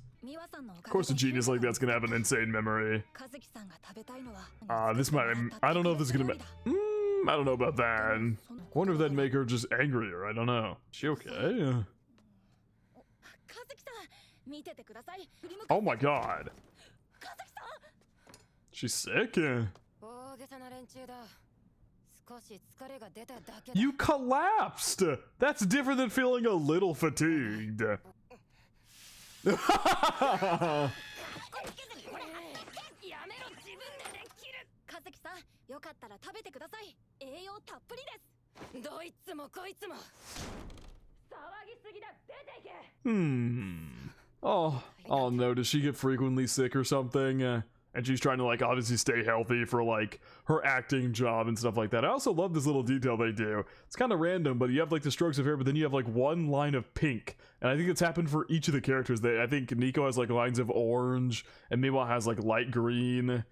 Of course a genius like that's gonna have an insane memory. This might, I don't know if this is gonna be, I don't know about that. I wonder if that'd make her just angrier. I don't know. She okay? Oh my god. She's sick? You collapsed! That's different than feeling a little fatigued. Oh no, does she get frequently sick or something? And she's trying to like obviously stay healthy for like her acting job and stuff like that. I also love this little detail they do. It's kind of random, but you have like the strokes of hair, but then you have like one line of pink. And I think it's happened for each of the characters. I think Nico has like lines of orange and Miwa has like light green.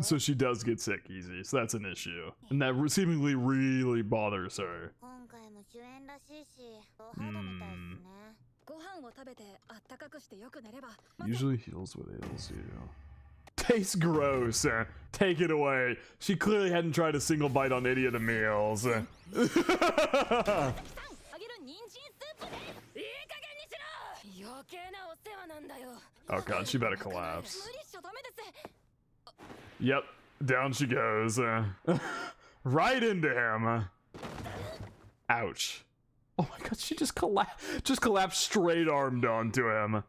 So she does get sick easy, so that's an issue. And that seemingly really bothers her. Usually heals what ails you. Tastes gross. Take it away. She clearly hadn't tried a single bite on any of the meals. Oh god, she better collapse. Yep, down she goes. Right into him. Ouch. Oh my god, she just collapsed straight armed onto him.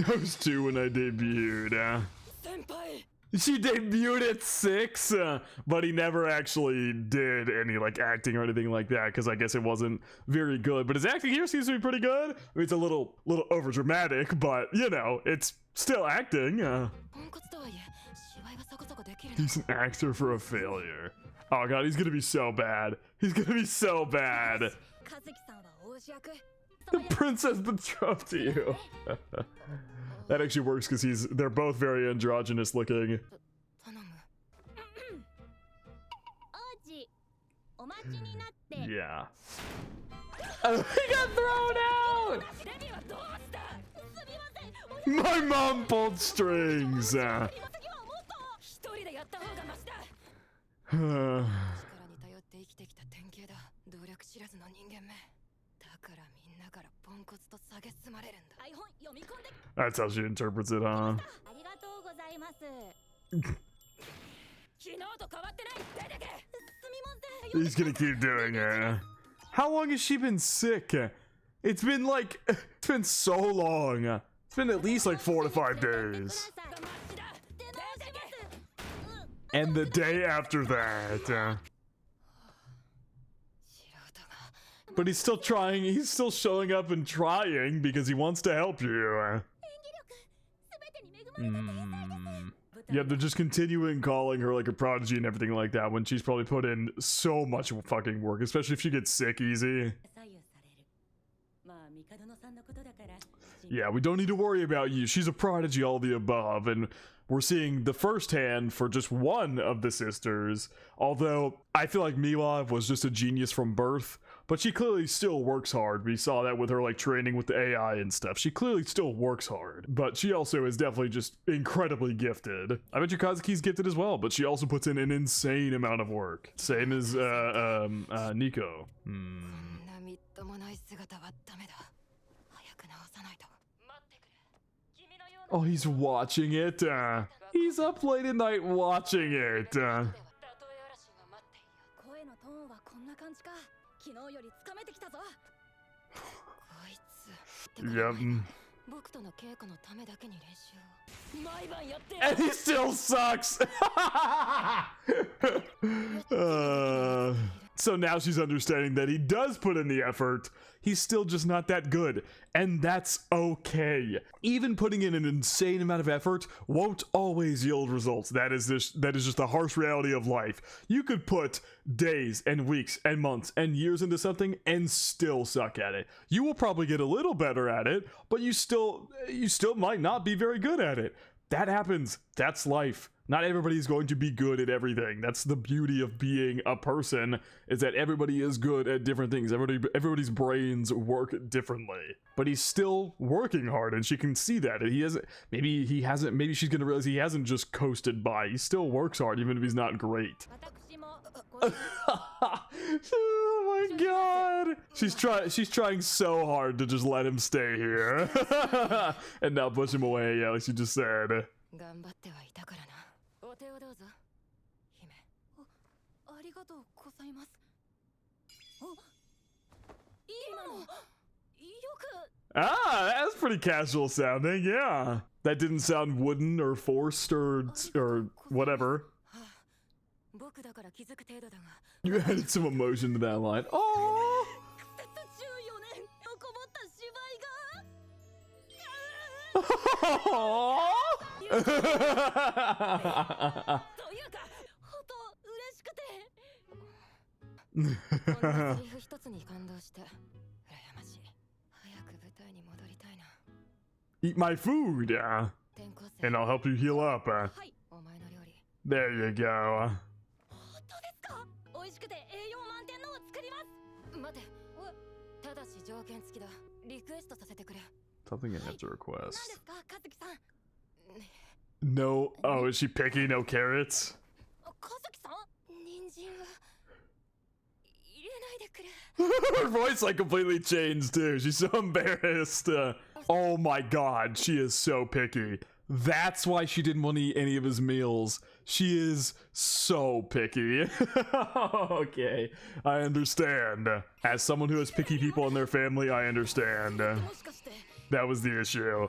I was 2 when I debuted. She debuted at 6, but he never actually did any like acting or anything like that because I guess it wasn't very good. But his acting here seems to be pretty good. I mean, it's a little over dramatic, but you know, it's still acting. He's an actor for a failure. Oh god, he's gonna be so bad. He's gonna be so bad. The princess betrothed to you. That actually works because they're both very androgynous looking. Yeah. Oh, he got thrown out! My mom pulled strings. That's how she interprets it, huh? He's gonna keep doing it. How long has she been sick? It's been so long. It's been at least like 4 to 5 days. And the day after that. But he's still trying, he's still showing up and trying because he wants to help you. Yeah, they're just continuing calling her like a prodigy and everything like that when she's probably put in so much fucking work, especially if she gets sick easy. Yeah, we don't need to worry about you. She's a prodigy, all the above, and we're seeing the first hand for just one of the sisters. Although, I feel like Miwa was just a genius from birth, but she clearly still works hard. We saw that with her, like, training with the AI and stuff. She clearly still works hard, but she also is definitely just incredibly gifted. I bet you Kazuki's gifted as well, but she also puts in an insane amount of work. Same as, Nico. Oh, he's watching it. He's up late at night watching it. Yep. And he still sucks. So now she's understanding that he does put in the effort. He's still just not that good, and that's okay. Even putting in an insane amount of effort won't always yield results. That is just the harsh reality of life. You could put days and weeks and months and years into something and still suck at it. You will probably get a little better at it, but you still might not be very good at it. That happens. That's life. Not everybody's going to be good at everything. That's the beauty of being a person, is that everybody is good at different things. Everybody's brains work differently. But he's still working hard, and she can see that. And maybe she's gonna realize he hasn't just coasted by. He still works hard, even if he's not great. Oh my god! She's trying so hard to just let him stay here. And not push him away, yeah, like she just said. Ah, that's pretty casual sounding, yeah. That didn't sound wooden or forced or whatever. You added some emotion to that line. Oh! Eat my food, and I'll help you heal up. There you go. Something I have to request. No. Oh, is she picky? No carrots? Her voice like completely changed too. She's so embarrassed. Oh my god, she is so picky. That's why she didn't want to eat any of his meals. She is so picky. Okay, I understand. As someone who has picky people in their family, I understand. That was the issue.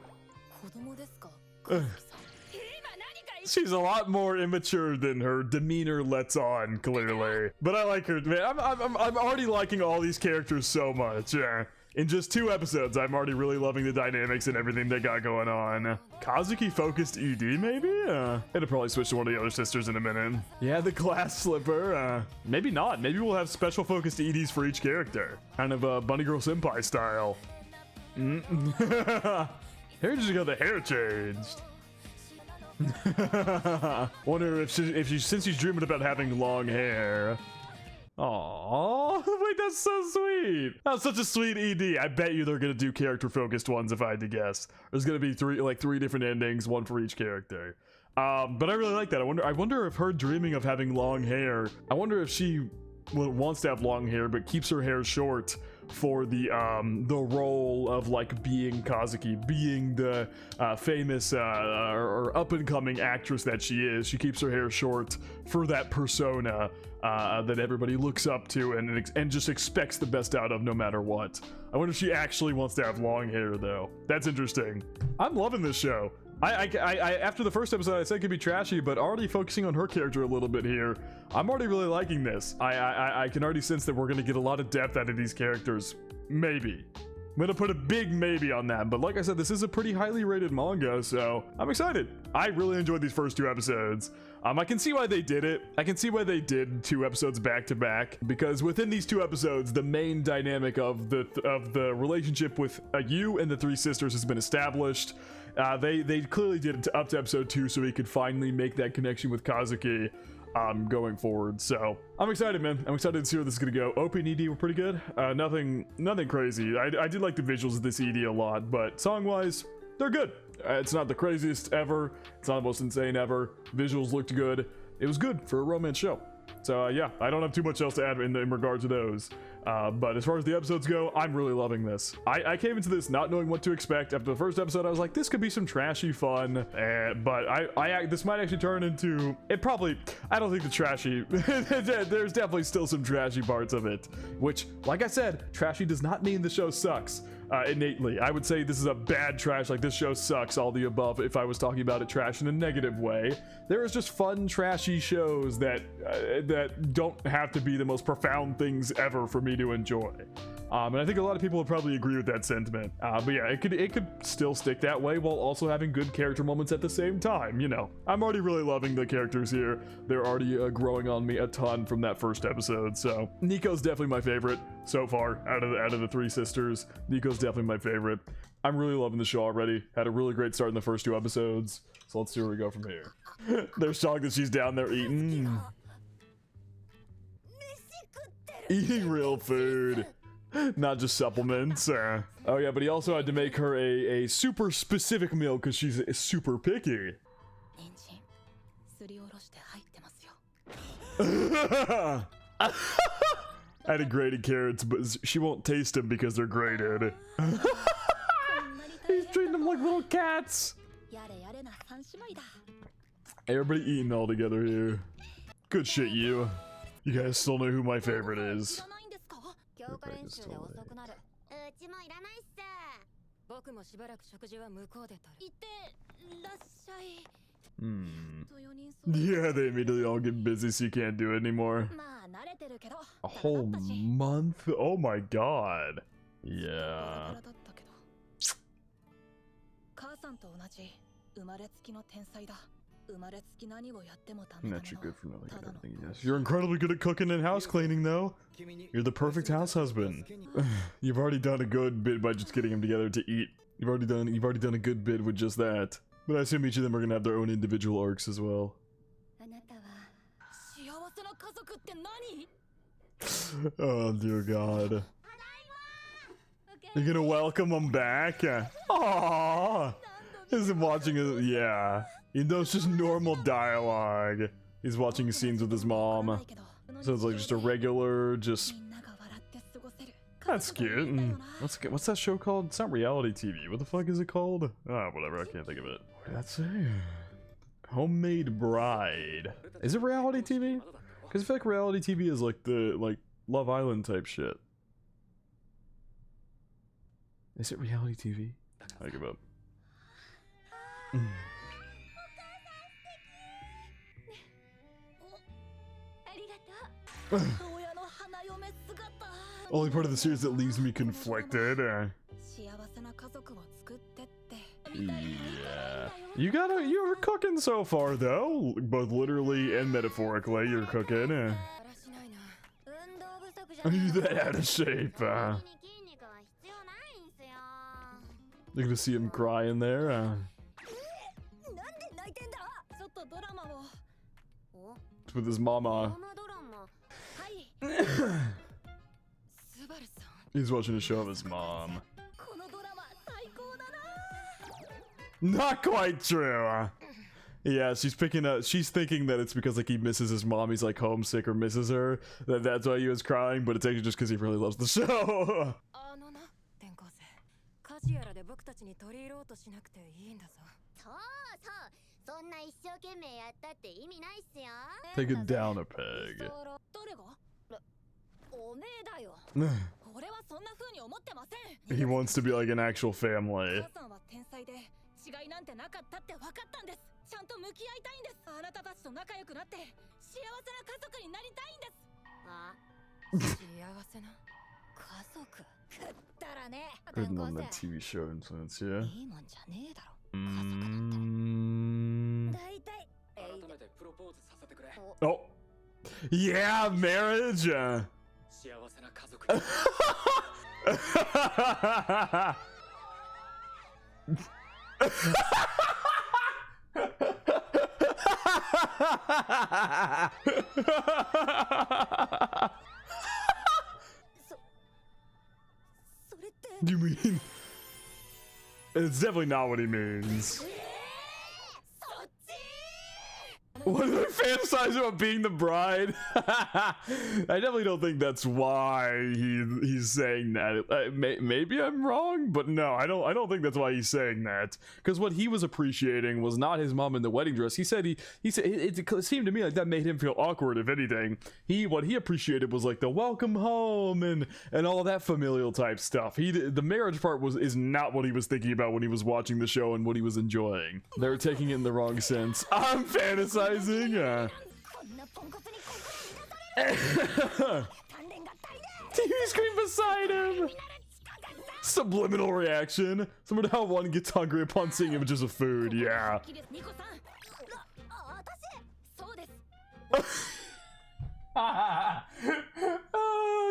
She's a lot more immature than her demeanor lets on, clearly. But I like her. Man, I'm already liking all these characters so much. Yeah. In just 2 episodes, I'm already really loving the dynamics and everything they got going on. Kazuki focused ED, maybe? It'll probably switch to one of the other sisters in a minute. Yeah, the glass slipper. Maybe not. Maybe we'll have special focused EDs for each character. Kind of Bunny Girl Senpai style. Here just got the hair changed. Wonder if she since she's dreaming about having long hair. Aww, wait, that's so sweet. That's such a sweet ED. I bet you they're gonna do character focused ones if I had to guess. There's gonna be three different endings, one for each character. But I really like that. I wonder if her dreaming of having long hair, I wonder if she wants to have long hair but keeps her hair short for the role of like being Kazuki, being the famous or up-and-coming actress that she is. She keeps her hair short for that persona that everybody looks up to and just expects the best out of no matter what. I wonder if she actually wants to have long hair though. That's interesting. I'm loving this show. I after the first episode I said it could be trashy, but already focusing on her character a little bit here, I'm already really liking this. I can already sense that we're gonna get a lot of depth out of these characters. Maybe. I'm gonna put a big maybe on that, but like I said, this is a pretty highly rated manga, so I'm excited. I really enjoyed these first 2 episodes. I can see why they did it. I can see why they did 2 episodes back to back, because within these 2 episodes, the main dynamic of the relationship with Yu and the 3 sisters has been established. They clearly did it up to episode 2 so he could finally make that connection with Kazuki going forward. So I'm excited, man. I'm excited to see where this is gonna go. OP and ED were pretty good. Nothing crazy. I did like the visuals of this ED a lot, but song-wise, they're good. It's not the craziest ever. It's not the most insane ever. Visuals looked good. It was good for a romance show. So yeah, I don't have too much else to add in regard to those. But as far as the episodes go, I'm really loving this. I came into this not knowing what to expect. After the first episode, I was like, this could be some trashy fun. But this might actually turn into, I don't think the trashy, there's definitely still some trashy parts of it. Which, like I said, trashy does not mean the show sucks. Innately, I would say this is a bad trash, like this show sucks, all the above, if I was talking about it trash in a negative way. There is just fun, trashy shows that don't have to be the most profound things ever for me to enjoy. And I think a lot of people would probably agree with that sentiment. But yeah, it could still stick that way while also having good character moments at the same time, you know. I'm already really loving the characters here. They're already growing on me a ton from that first episode, so Nico's definitely my favorite so far out of the 3 sisters. Nico's definitely my favorite. I'm really loving the show already. Had a really great start in the first 2 episodes, so let's see where we go from here. They're shocked that she's down there eating real food. Not just supplements. Oh yeah, but he also had to make her a super specific meal because she's super picky. Added grated carrots, but she won't taste them because they're grated. He's treating them like little cats. Everybody eating all together here. Good shit, you. You guys still know who my favorite is. Yeah, they immediately all get busy so you can't do it anymore. A whole month? Oh my god. Yeah. Not you good for nothing. Yes. You're incredibly good at cooking and house cleaning, though. You're the perfect house husband. You've already done a good bit by just getting them together to eat. You've already done a good bit with just that. But I assume each of them are gonna have their own individual arcs as well. Oh dear God. You're gonna welcome them back? Aww. He's watching it, yeah. You know, it's just normal dialogue. He's watching scenes with his mom. So it's like just a regular, just... That's cute. What's that show called? It's not reality TV. What the fuck is it called? Oh, whatever. I can't think of it. What did that say? Homemade Bride. Is it reality TV? Because I feel like reality TV is like the Love Island type shit. Is it reality TV? I give up. Only part of the series that leaves me conflicted. Yeah. You're cooking so far though, both literally and metaphorically. You're cooking. Are you that out of shape? You're gonna see him crying there. With his mama. He's watching a show of his mom. Not quite true. Yeah, she's thinking that it's because like he misses his mom, he's like homesick or misses her. That's why he was crying, but it's actually just because he really loves the show. Take it down a peg. He wants to be like an actual family. Written on that TV show influence, yeah. Oh, yeah, marriage. You mean? It's definitely not what he means. What did I fantasize about being the bride? I definitely don't think that's why he's saying that. Maybe I'm wrong, but no, I don't think that's why he's saying that. Because what he was appreciating was not his mom in the wedding dress. He said it seemed to me like that made him feel awkward. If anything, what he appreciated was like the welcome home and all that familial type stuff. The marriage part is not what he was thinking about when he was watching the show and what he was enjoying. They're taking it in the wrong sense. I'm fantasizing. TV screen beside him. Subliminal reaction. Similar to how one gets hungry upon seeing images of food. Yeah.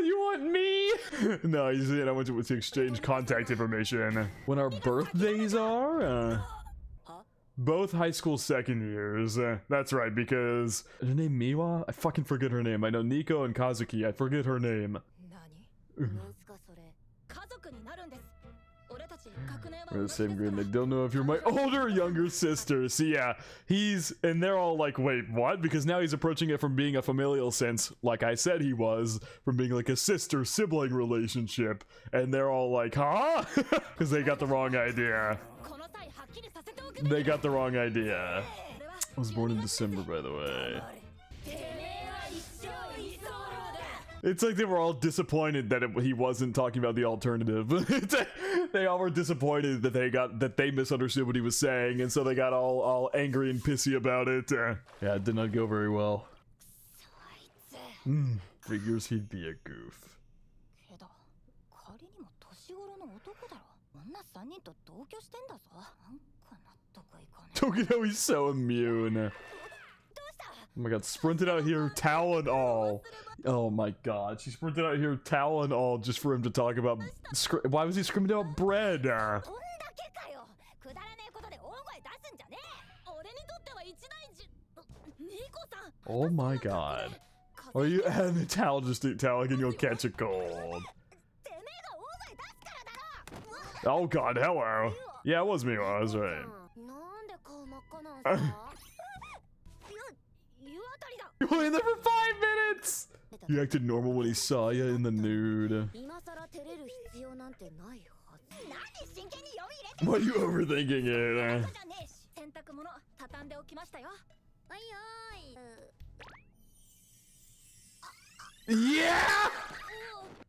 You want me? No, you see, I went to exchange contact information. When our birthdays are. Both high school second years. That's right, because is her name Miwa? I fucking forget her name. I know Nico and Kazuki. I forget her name. We're the same grade. I don't know if you're my older or younger sister. So yeah, and they're all like, wait, what? Because now he's approaching it from being a familial sense, like I said he was, from being like a sister-sibling relationship. And they're all like, huh? Because they got the wrong idea. They got the wrong idea. I was born in December, by the way. It's like they were all disappointed that he wasn't talking about the alternative. They all were disappointed that they misunderstood what he was saying, and so they got all angry and pissy about it. Yeah, it did not go very well. Figures he'd be a goof. Look at how he's so immune. Oh my god, sprinted out here, towel and all. Oh my god, she sprinted out here, towel and all, just for him to talk about. Why was he screaming about bread? Oh my god. Are you and the towel just eat towel and you'll catch a cold? Oh god, hello. Yeah, it was me. I was right. You were in there for 5 minutes! He acted normal when he saw you in the nude. Why are you overthinking it? Yeah!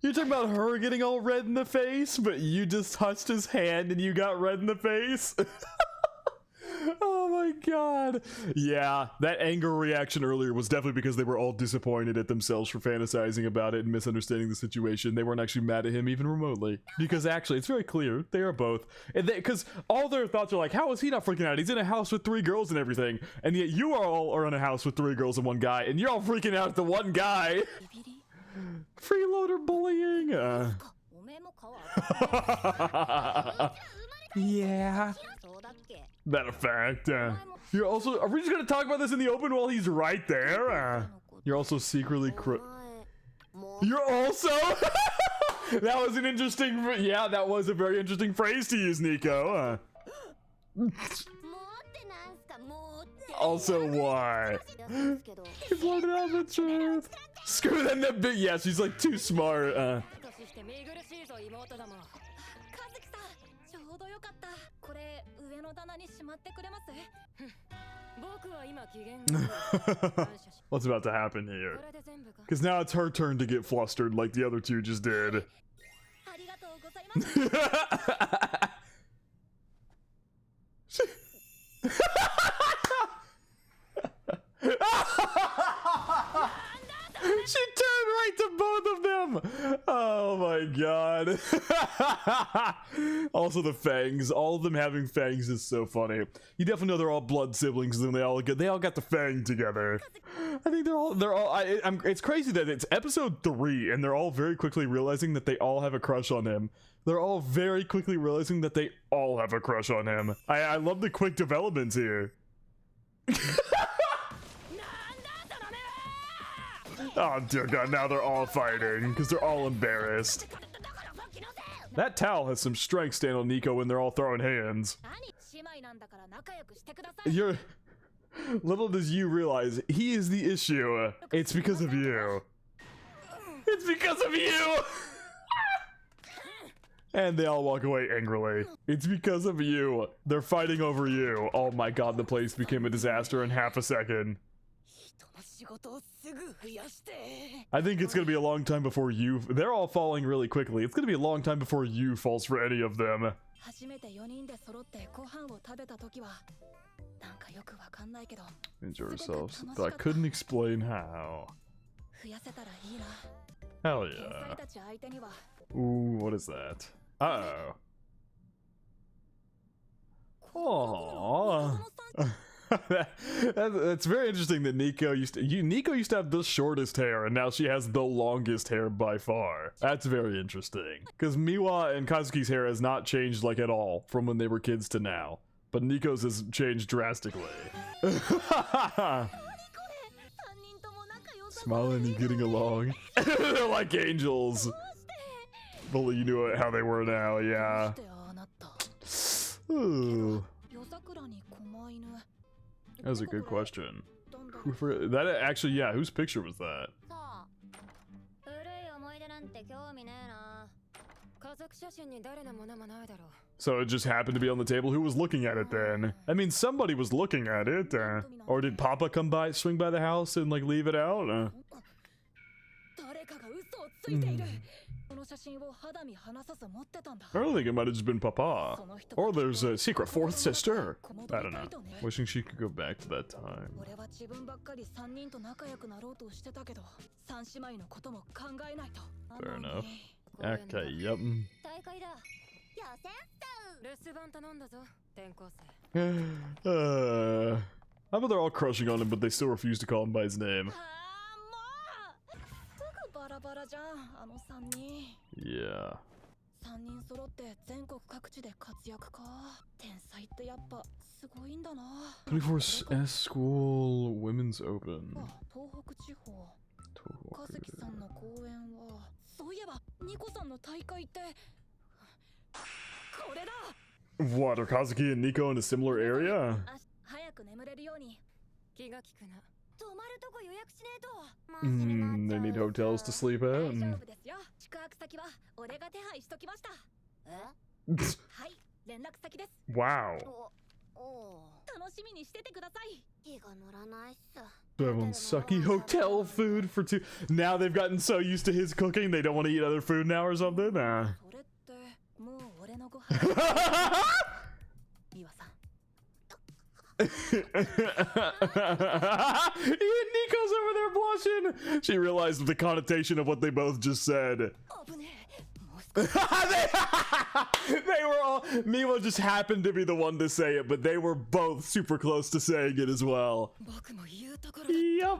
You're talking about her getting all red in the face, but you just touched his hand and you got red in the face? Oh my my god. Yeah, that anger reaction earlier was definitely because they were all disappointed at themselves for fantasizing about it and misunderstanding the situation. They weren't actually mad at him even remotely. Because actually, it's very clear they are both. Because all their thoughts are like, how is he not freaking out? He's in a house with 3 girls and everything. And yet you all are in a house with 3 girls and 1 guy. And you're all freaking out at the 1 guy. Freeloader bullying. Yeah. That a fact. You're also. Are we just gonna talk about this in the open while he's right there? You're also secretly. You're also. That was an interesting. Yeah, that was a very interesting phrase to use, Nico. Also, why? He blurted out the truth. Screw them, that big. Yeah, she's like too smart. What's about to happen here? Because now it's her turn to get flustered like the other 2 just did. She turned right to both of them. Oh my god. Also the fangs. All of them having fangs is so funny. You definitely know they're all blood siblings, and they all got the fang together. I think it's crazy that it's episode 3 and they're all very quickly realizing that they all have a crush on him. They're all very quickly realizing that they all have a crush on him. I love the quick developments here. Oh dear god, now they're all fighting because they're all embarrassed. That towel has some strength standing on Nico when they're all throwing hands. Little does you realize, he is the issue. It's because of you. It's because of you! And they all walk away angrily. It's because of you. They're fighting over you. Oh my god, the place became a disaster in half a second. I think it's gonna be a long time before you. They're all falling really quickly. It's gonna be a long time before you falls for any of them. Enjoy yourselves, but I couldn't explain how. Hell yeah. Ooh, what is that? Uh-oh. Aww. That's very interesting that Nico used to have the shortest hair, and now she has the longest hair by far. That's very interesting. Because Miwa and Kazuki's hair has not changed like at all from when they were kids to now. But Nico's has changed drastically. Smiling and getting along. They're like angels. If only you knew how they were now, yeah. Ooh. That was a good question. That actually, yeah, whose picture was that? So it just happened to be on the table. Who was looking at it then? I mean, somebody was looking at it. Or did Papa come by, swing by the house and like leave it out? I don't think it might have just been Papa. Or there's a secret 4th sister. I don't know. Wishing she could go back to that time. Fair enough. Okay, yep. How about they're all crushing on him, but they still refuse to call him by his name? Yeah. 24S School Women's Open. What, are Kazuki and Nico in a similar area? They need hotels to sleep at. Wow. Everyone's sucky hotel food for 2. Now they've gotten so used to his cooking, they don't want to eat other food now or something? Nah. Nico's over there blushing. She realized the connotation of what they both just said. They were all, Miwa just happened to be the one to say it, but they were both super close to saying it as well. Yep.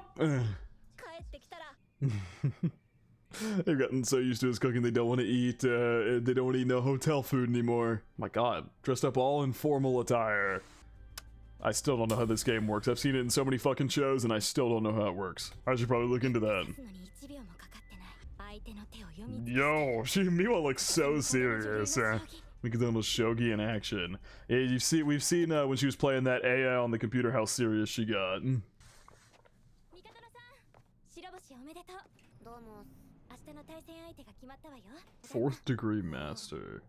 They've gotten so used to his cooking they don't want to eat no hotel food anymore. My god, dressed up all in formal attire. I still don't know how this game works. I've seen it in so many fucking shows and I still don't know how it works. I should probably look into that. Yo, Miwa looks so serious. Mikadono's shogi in action. Yeah, we've seen when she was playing that AI on the computer how serious she got. Fourth degree master.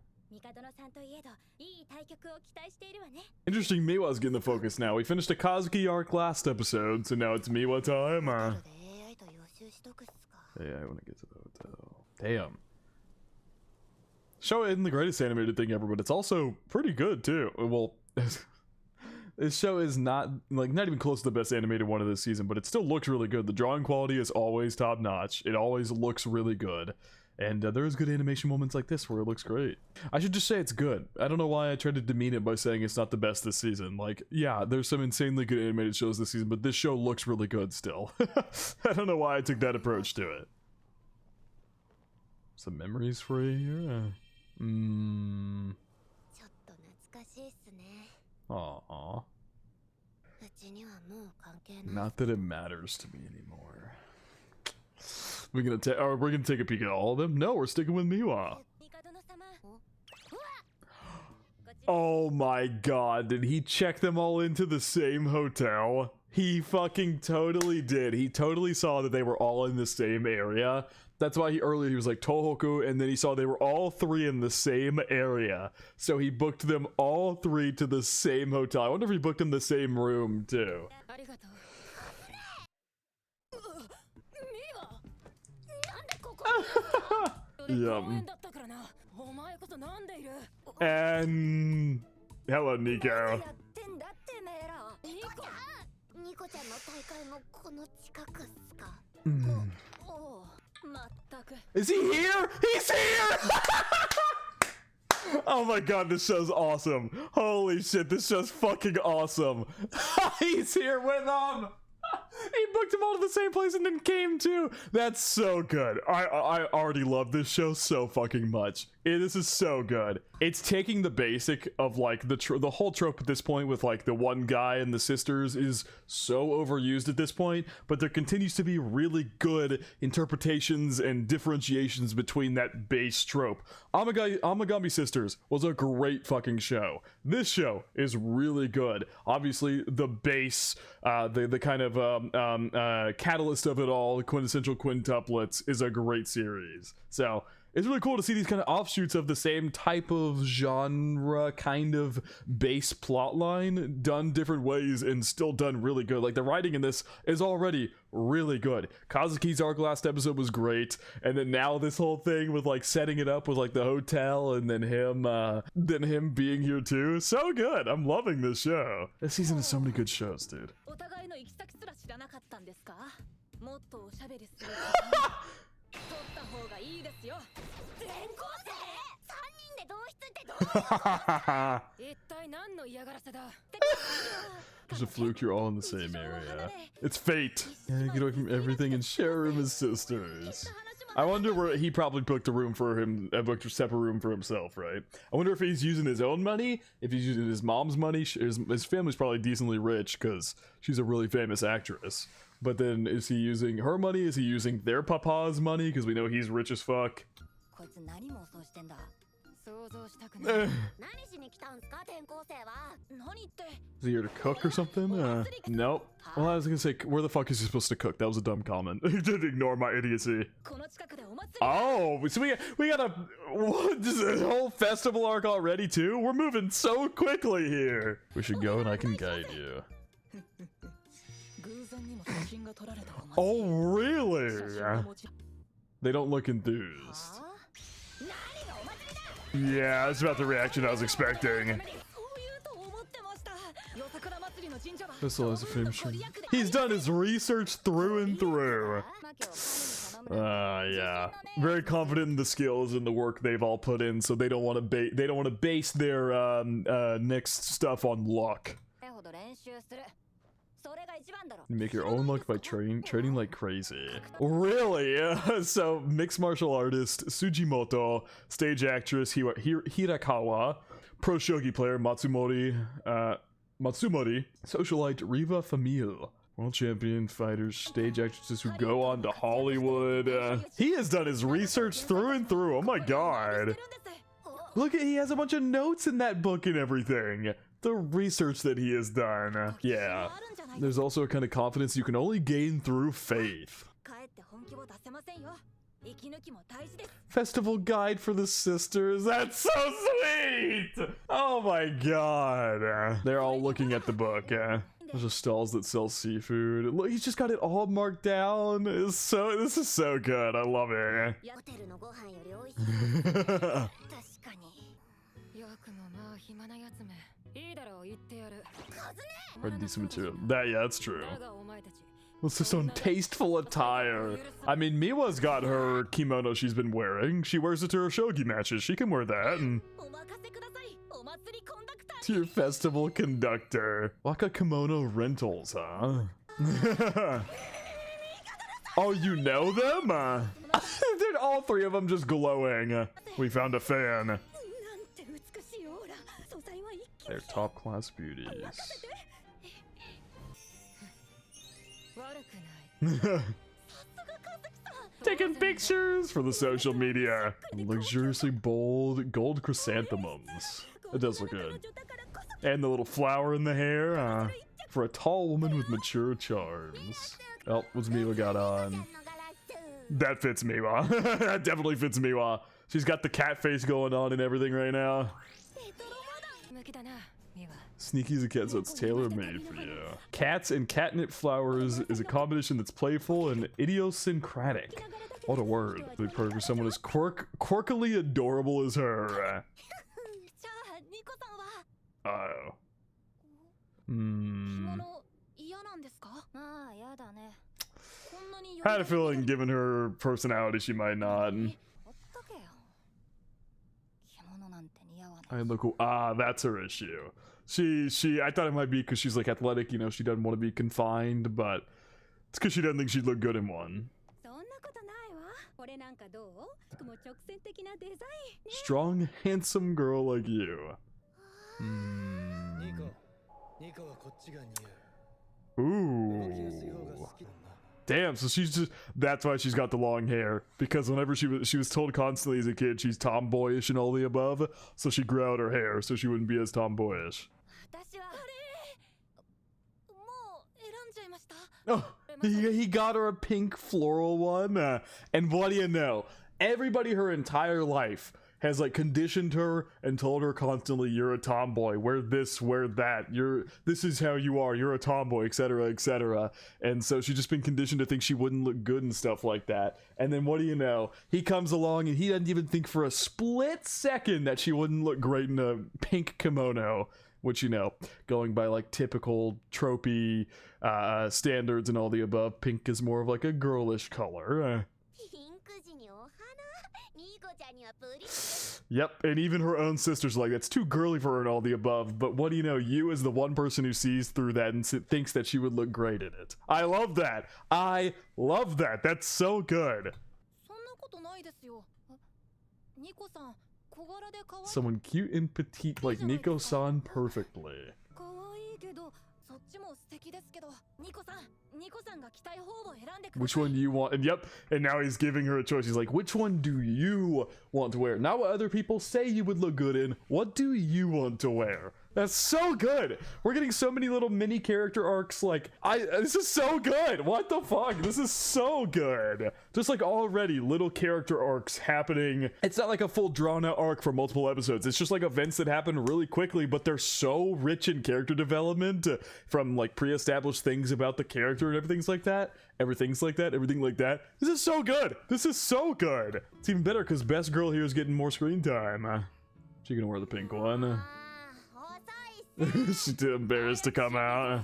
Interesting, Miwa's getting the focus now. We finished a Kazuki arc last episode, so now it's Miwa time. Yeah, I want to get to the hotel. Damn. Show isn't the greatest animated thing ever, but it's also pretty good too. Well, this show is not even close to the best animated one of this season, but it still looks really good. The drawing quality is always top notch. It always looks really good. And there's good animation moments like this where it looks great. I should just say it's good. I don't know why I tried to demean it by saying it's not the best this season. Like, yeah, there's some insanely good animated shows this season, but this show looks really good still. I don't know why I took that approach to it. Some memories for you here? Aww. Not that it matters to me anymore. We're gonna take a peek at all of them? No, we're sticking with Miwa. Oh my god, did he check them all into the same hotel? He fucking totally did. He totally saw that they were all in the same area. That's why earlier he was like Tohoku, and then he saw they were all three in the same area. So he booked them all three to the same hotel. I wonder if he booked them the same room too. Yum. And hello, Nico. Is he here? He's here! Oh my god, this show's awesome. Holy shit, this show's fucking awesome. He's here with them. He booked them all to the same place and then came too. That's so good. I already love this show so fucking much. This is so good. It's taking the basic of like the whole trope at this point with like the one guy and the sisters is so overused at this point, but there continues to be really good interpretations and differentiations between that base trope. Amagami Sisters was a great fucking show. This show is really good. Obviously the base, the kind of catalyst of it all, quintessential quintuplets, is a great series. So it's really cool to see these kind of offshoots of the same type of genre, kind of base plot line done different ways and still done really good. Like the writing in this is already really good. Kazuki's arc last episode was great, and then now this whole thing with like setting it up with like the hotel and then him being here too. So good. I'm loving this show. This season has so many good shows, dude. There's a fluke, you're all in the same area. It's fate. Yeah, get away from everything and share a room as sisters. I wonder where he probably booked a room for him, booked a separate room for himself, right? I wonder if he's using his own money, if he's using his mom's money. His family's probably decently rich because she's a really famous actress. But then is he using her money? Is he using their papa's money? Because we know he's rich as fuck. Is he here to cook or something? Nope. Well, I was gonna say, where the fuck is he supposed to cook? That was a dumb comment. He did ignore my idiocy. Oh, so we got a whole festival arc already too? We're moving so quickly here. We should go and I can guide you. Oh, really? They don't look enthused. Yeah, that's about the reaction I was expecting. Crystal has a frame stream. He's done his research through and through. Yeah. Very confident in the skills and the work they've all put in, so they don't want to base their next stuff on luck. You make your own luck by training like crazy. Really? So, mixed martial artist Sujimoto, stage actress Hirakawa, pro shogi player Matsumori, socialite Riva Famille, world champion fighters, stage actresses who go on to Hollywood. He has done his research through and through. Oh my god. Look at, he has a bunch of notes in that book and everything. The research that he has done. Yeah. There's also a kind of confidence you can only gain through faith. Festival guide for the sisters. That's so sweet! Oh my god. They're all looking at the book. There's just stalls that sell seafood. Look, he's just got it all marked down. This is so good. I love it. Ready decent material. Yeah, that's true. What's this own tasteful attire? I mean, Miwa's got her kimono she's been wearing. She wears it to her shogi matches. She can wear that. And to your festival conductor. Waka Kimono Rentals, huh? Oh, you know them? They're all three of them just glowing. We found a fan. They're top class beauties. Taking pictures for the social media. Luxuriously bold gold chrysanthemums. It does look good. And the little flower in the hair. For a tall woman with mature charms. Oh, what's Miwa got on? That fits Miwa. That definitely fits Miwa. She's got the cat face going on and everything right now. Sneaky as a cat, so it's tailor-made for you. Cats and catnip flowers is a combination that's playful and idiosyncratic. What a word. They perfect for someone as quirkily adorable as her. Oh. Had a feeling, given her personality, she might not. I look. That's her issue. I thought it might be because she's like athletic, you know, she doesn't want to be confined, but it's because she doesn't think she'd look good in one. Strong, handsome girl like you. Ooh. Damn, so she's just, that's why she's got the long hair, because whenever she was told constantly as a kid she's tomboyish and all the above, so she grew out her hair so she wouldn't be as tomboyish. Oh, he got her a pink floral one, and what do you know? Everybody her entire life has like conditioned her and told her constantly, you're a tomboy, wear this, wear that, this is how you are, you're a tomboy, etc, etc. And so she's just been conditioned to think she wouldn't look good and stuff like that. And then what do you know, he comes along and he doesn't even think for a split second that she wouldn't look great in a pink kimono, which, you know, going by like typical tropey standards and all the above, pink is more of like a girlish color. Yep, and even her own sister's like, that's too girly for her and all the above, but what do you know, you as the one person who sees through that and thinks that she would look great in it. I love that. I love that. That's so good. Someone cute and petite like Nico-san perfectly. Which one do you want? And yep, and now he's giving her a choice. He's like, which one do you want to wear? Not what other people say you would look good in. What do you want to wear? That's so good. We're getting so many little mini character arcs. Like, this is so good. What the fuck? This is so good. Just like already little character arcs happening. It's not like a full drawn out arc for multiple episodes. It's just like events that happen really quickly, but they're so rich in character development from like pre-established things about the character and everything like that. Everything like that. This is so good. This is so good. It's even better because Best Girl here is getting more screen time. She's gonna wear the pink one. She's too embarrassed to come out.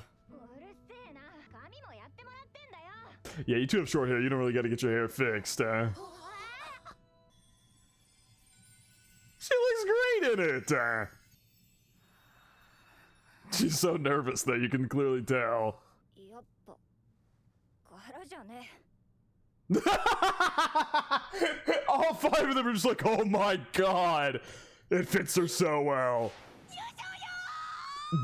Yeah, you two have short hair. You don't really got to get your hair fixed. She looks great in it. She's so nervous that you can clearly tell. All five of them are just like, oh my god, it fits her so well.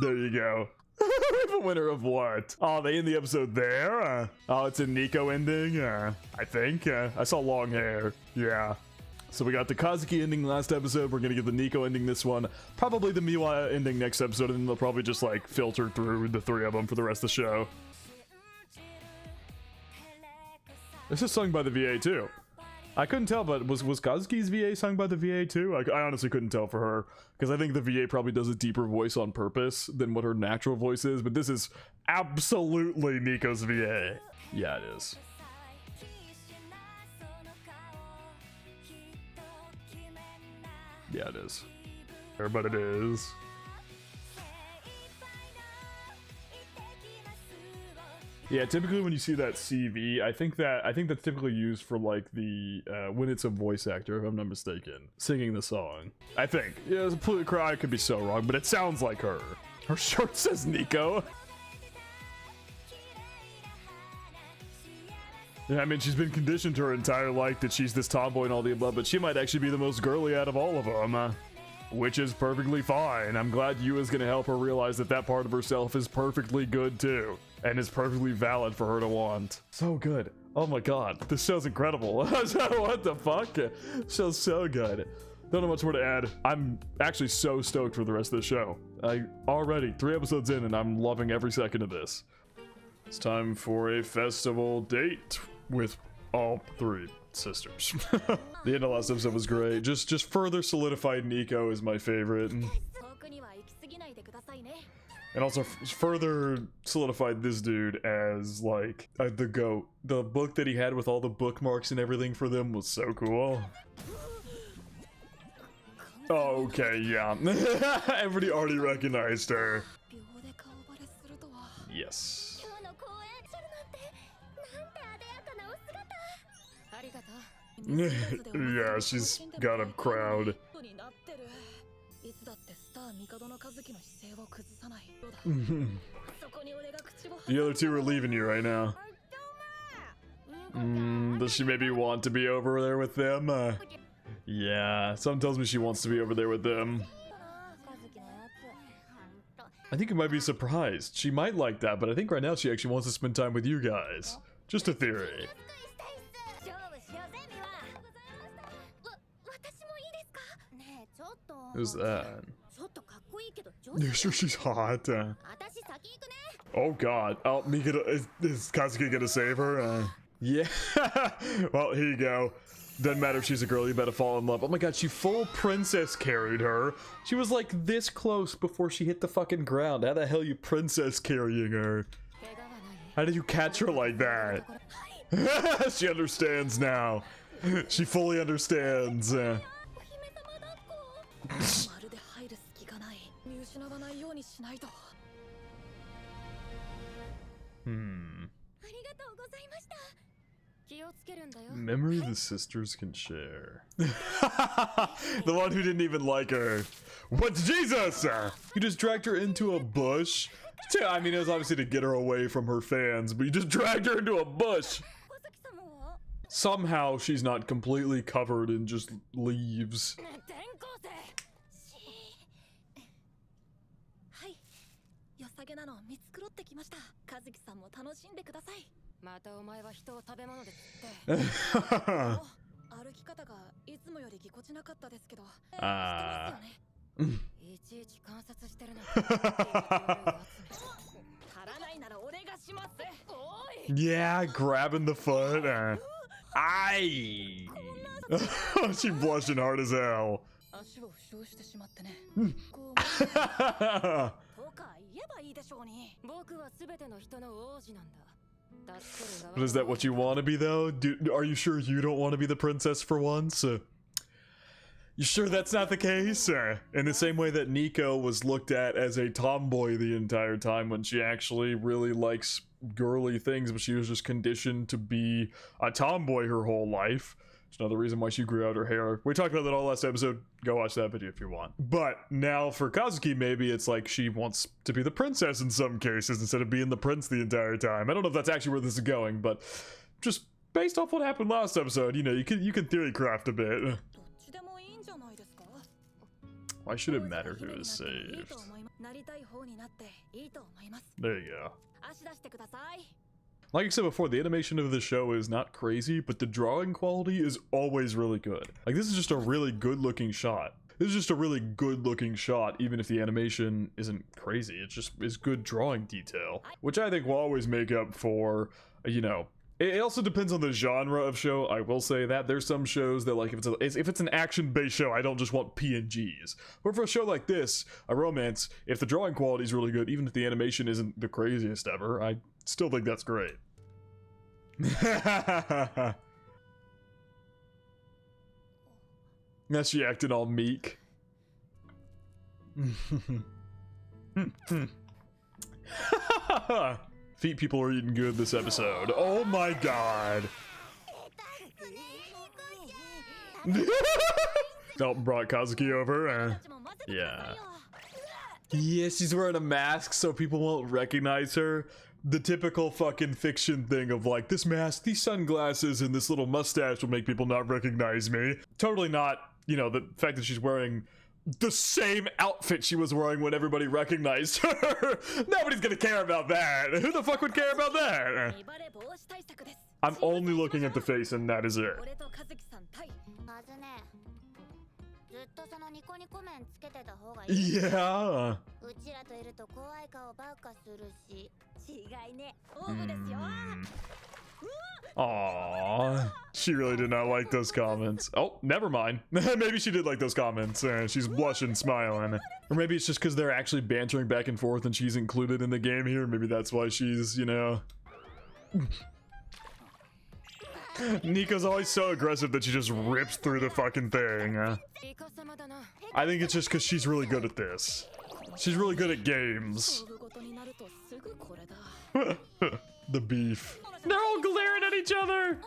There you go. The winner of what? Oh, they end the episode there? Oh, it's a Nico ending? I think. I saw long hair. Yeah. So we got the Kazuki ending last episode. We're gonna get the Nico ending this one. Probably the Miwa ending next episode, and they'll probably just like filter through the three of them for the rest of the show. This is sung by the VA too. I couldn't tell, but was Kazuki's VA sung by the VA too? I honestly couldn't tell for her, because I think the VA probably does a deeper voice on purpose than what her natural voice is, but this is absolutely Nico's VA. Yeah, it is. Yeah, it is. But it is. Yeah, typically when you see that CV, I think that's typically used for like the when it's a voice actor, if I'm not mistaken, singing the song. I think. Yeah, I could be so wrong, but it sounds like her. Her shirt says Nico. Yeah, I mean, she's been conditioned her entire life that she's this tomboy and all the above, but she might actually be the most girly out of all of them, which is perfectly fine. I'm glad Yua's gonna help her realize that that part of herself is perfectly good too, and is perfectly valid for her to want. So good. Oh my god, this show's incredible. What the fuck? Show's so good. Don't know much more to add. I'm actually so stoked for the rest of the show. Already 3 episodes in and I'm loving every second of this. It's time for a festival date with all 3 sisters. The end of last episode was great. Just further solidified Nico as my favorite. And also further solidified this dude as like the GOAT. The book that he had with all the bookmarks and everything for them was so cool. Okay, yeah. Everybody already recognized her. Yes. Yeah, she's got a crowd. The other 2 are leaving you right now. Does she maybe want to be over there with them? Yeah, something tells me she wants to be over there with them. I think you might be surprised. She might like that, but I think right now she actually wants to spend time with you guys. Just a theory. Who's that? You sure she's hot? Oh god. Oh, is Kazuki gonna save her? Yeah. Well, here you go. Doesn't matter if she's a girl, you better fall in love. Oh my god, she full princess carried her. She was like this close before she hit the fucking ground. How the hell are you princess carrying her? How did you catch her like that? She understands now. She fully understands. Memory the sisters can share. The one who didn't even like her. What's Jesus? You just dragged her into a bush? Yeah, I mean, it was obviously to get her away from her fans, but you just dragged her into a bush. Somehow she's not completely covered in just leaves. Yeah, grabbing the foot. Aye. She blushing hard as hell. But is that what you want to be though? Are you sure you don't want to be the princess for once? You sure that's not the case? In the same way that Nico was looked at as a tomboy the entire time when she actually really likes girly things, but she was just conditioned to be a tomboy her whole life. It's another reason why she grew out her hair. We talked about that all last episode. Go watch that video if you want. But now for Kazuki, maybe it's like she wants to be the princess in some cases instead of being the prince the entire time. I don't know if that's actually where this is going, but just based off what happened last episode, you know, you can theory craft a bit. Why should it matter who is saved? There you go. Like I said before, the animation of the show is not crazy, but the drawing quality is always really good. Like, this is just a really good looking shot. This is just a really good looking shot, even if the animation isn't crazy. It just is good drawing detail, which I think will always make up for, you know, it also depends on the genre of show. I will say that there's some shows that, like, if it's an action-based show, I don't just want PNGs. But for a show like this, a romance, if the drawing quality is really good, even if the animation isn't the craziest ever, I still think that's great. Now she acted all meek. Feet people are eating good this episode. Oh my god. Dalton brought Kazuki over. Yeah. Yeah, she's wearing a mask so people won't recognize her. The typical fucking fiction thing of like, this mask, these sunglasses, and this little mustache will make people not recognize me. Totally not, you know, the fact that she's wearing the same outfit she was wearing when everybody recognized her. Nobody's gonna care about that. Who the fuck would care about that? I'm only looking at the face and that is it. Yeah. Aww, she really did not like those comments. Oh, never mind. Maybe she did like those comments. She's blushing, smiling. Or maybe it's just because they're actually bantering back and forth and she's included in the game here. Maybe that's why she's, you know... Nico's always so aggressive that she just rips through the fucking thing. I think it's just because she's really good at this. She's really good at games. The beef. They're all glaring at each other.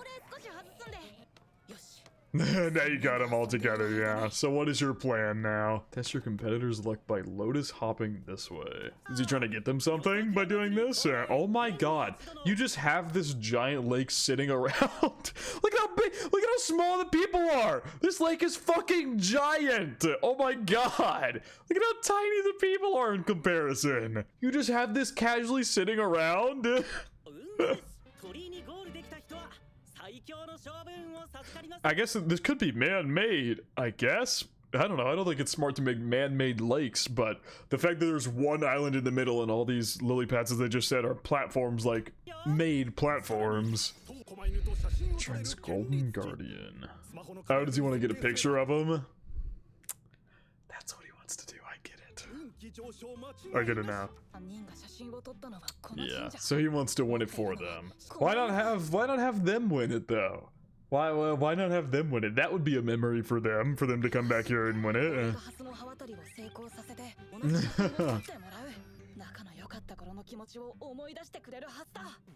Now you got them all together, yeah. So what is your plan now? Test your competitor's luck by lotus hopping this way. Is he trying to get them something by doing this? Oh my god. You just have this giant lake sitting around. Look how big, look at how small the people are. This lake is fucking giant. Oh my god. Look at how tiny the people are in comparison. You just have this casually sitting around. I guess this could be man-made, I guess. I don't know, I don't think it's smart to make man-made lakes, but the fact that there's one island in the middle and all these lily pads, as they just said, are platforms, like, made platforms. Trent's Golden Guardian. How does he want to get a picture of him? That's what he wants to do, I get it. I get it now. Yeah, so he wants to win it for them. Why not have them win it though? Why not have them win it? That would be a memory for them to come back here and win it.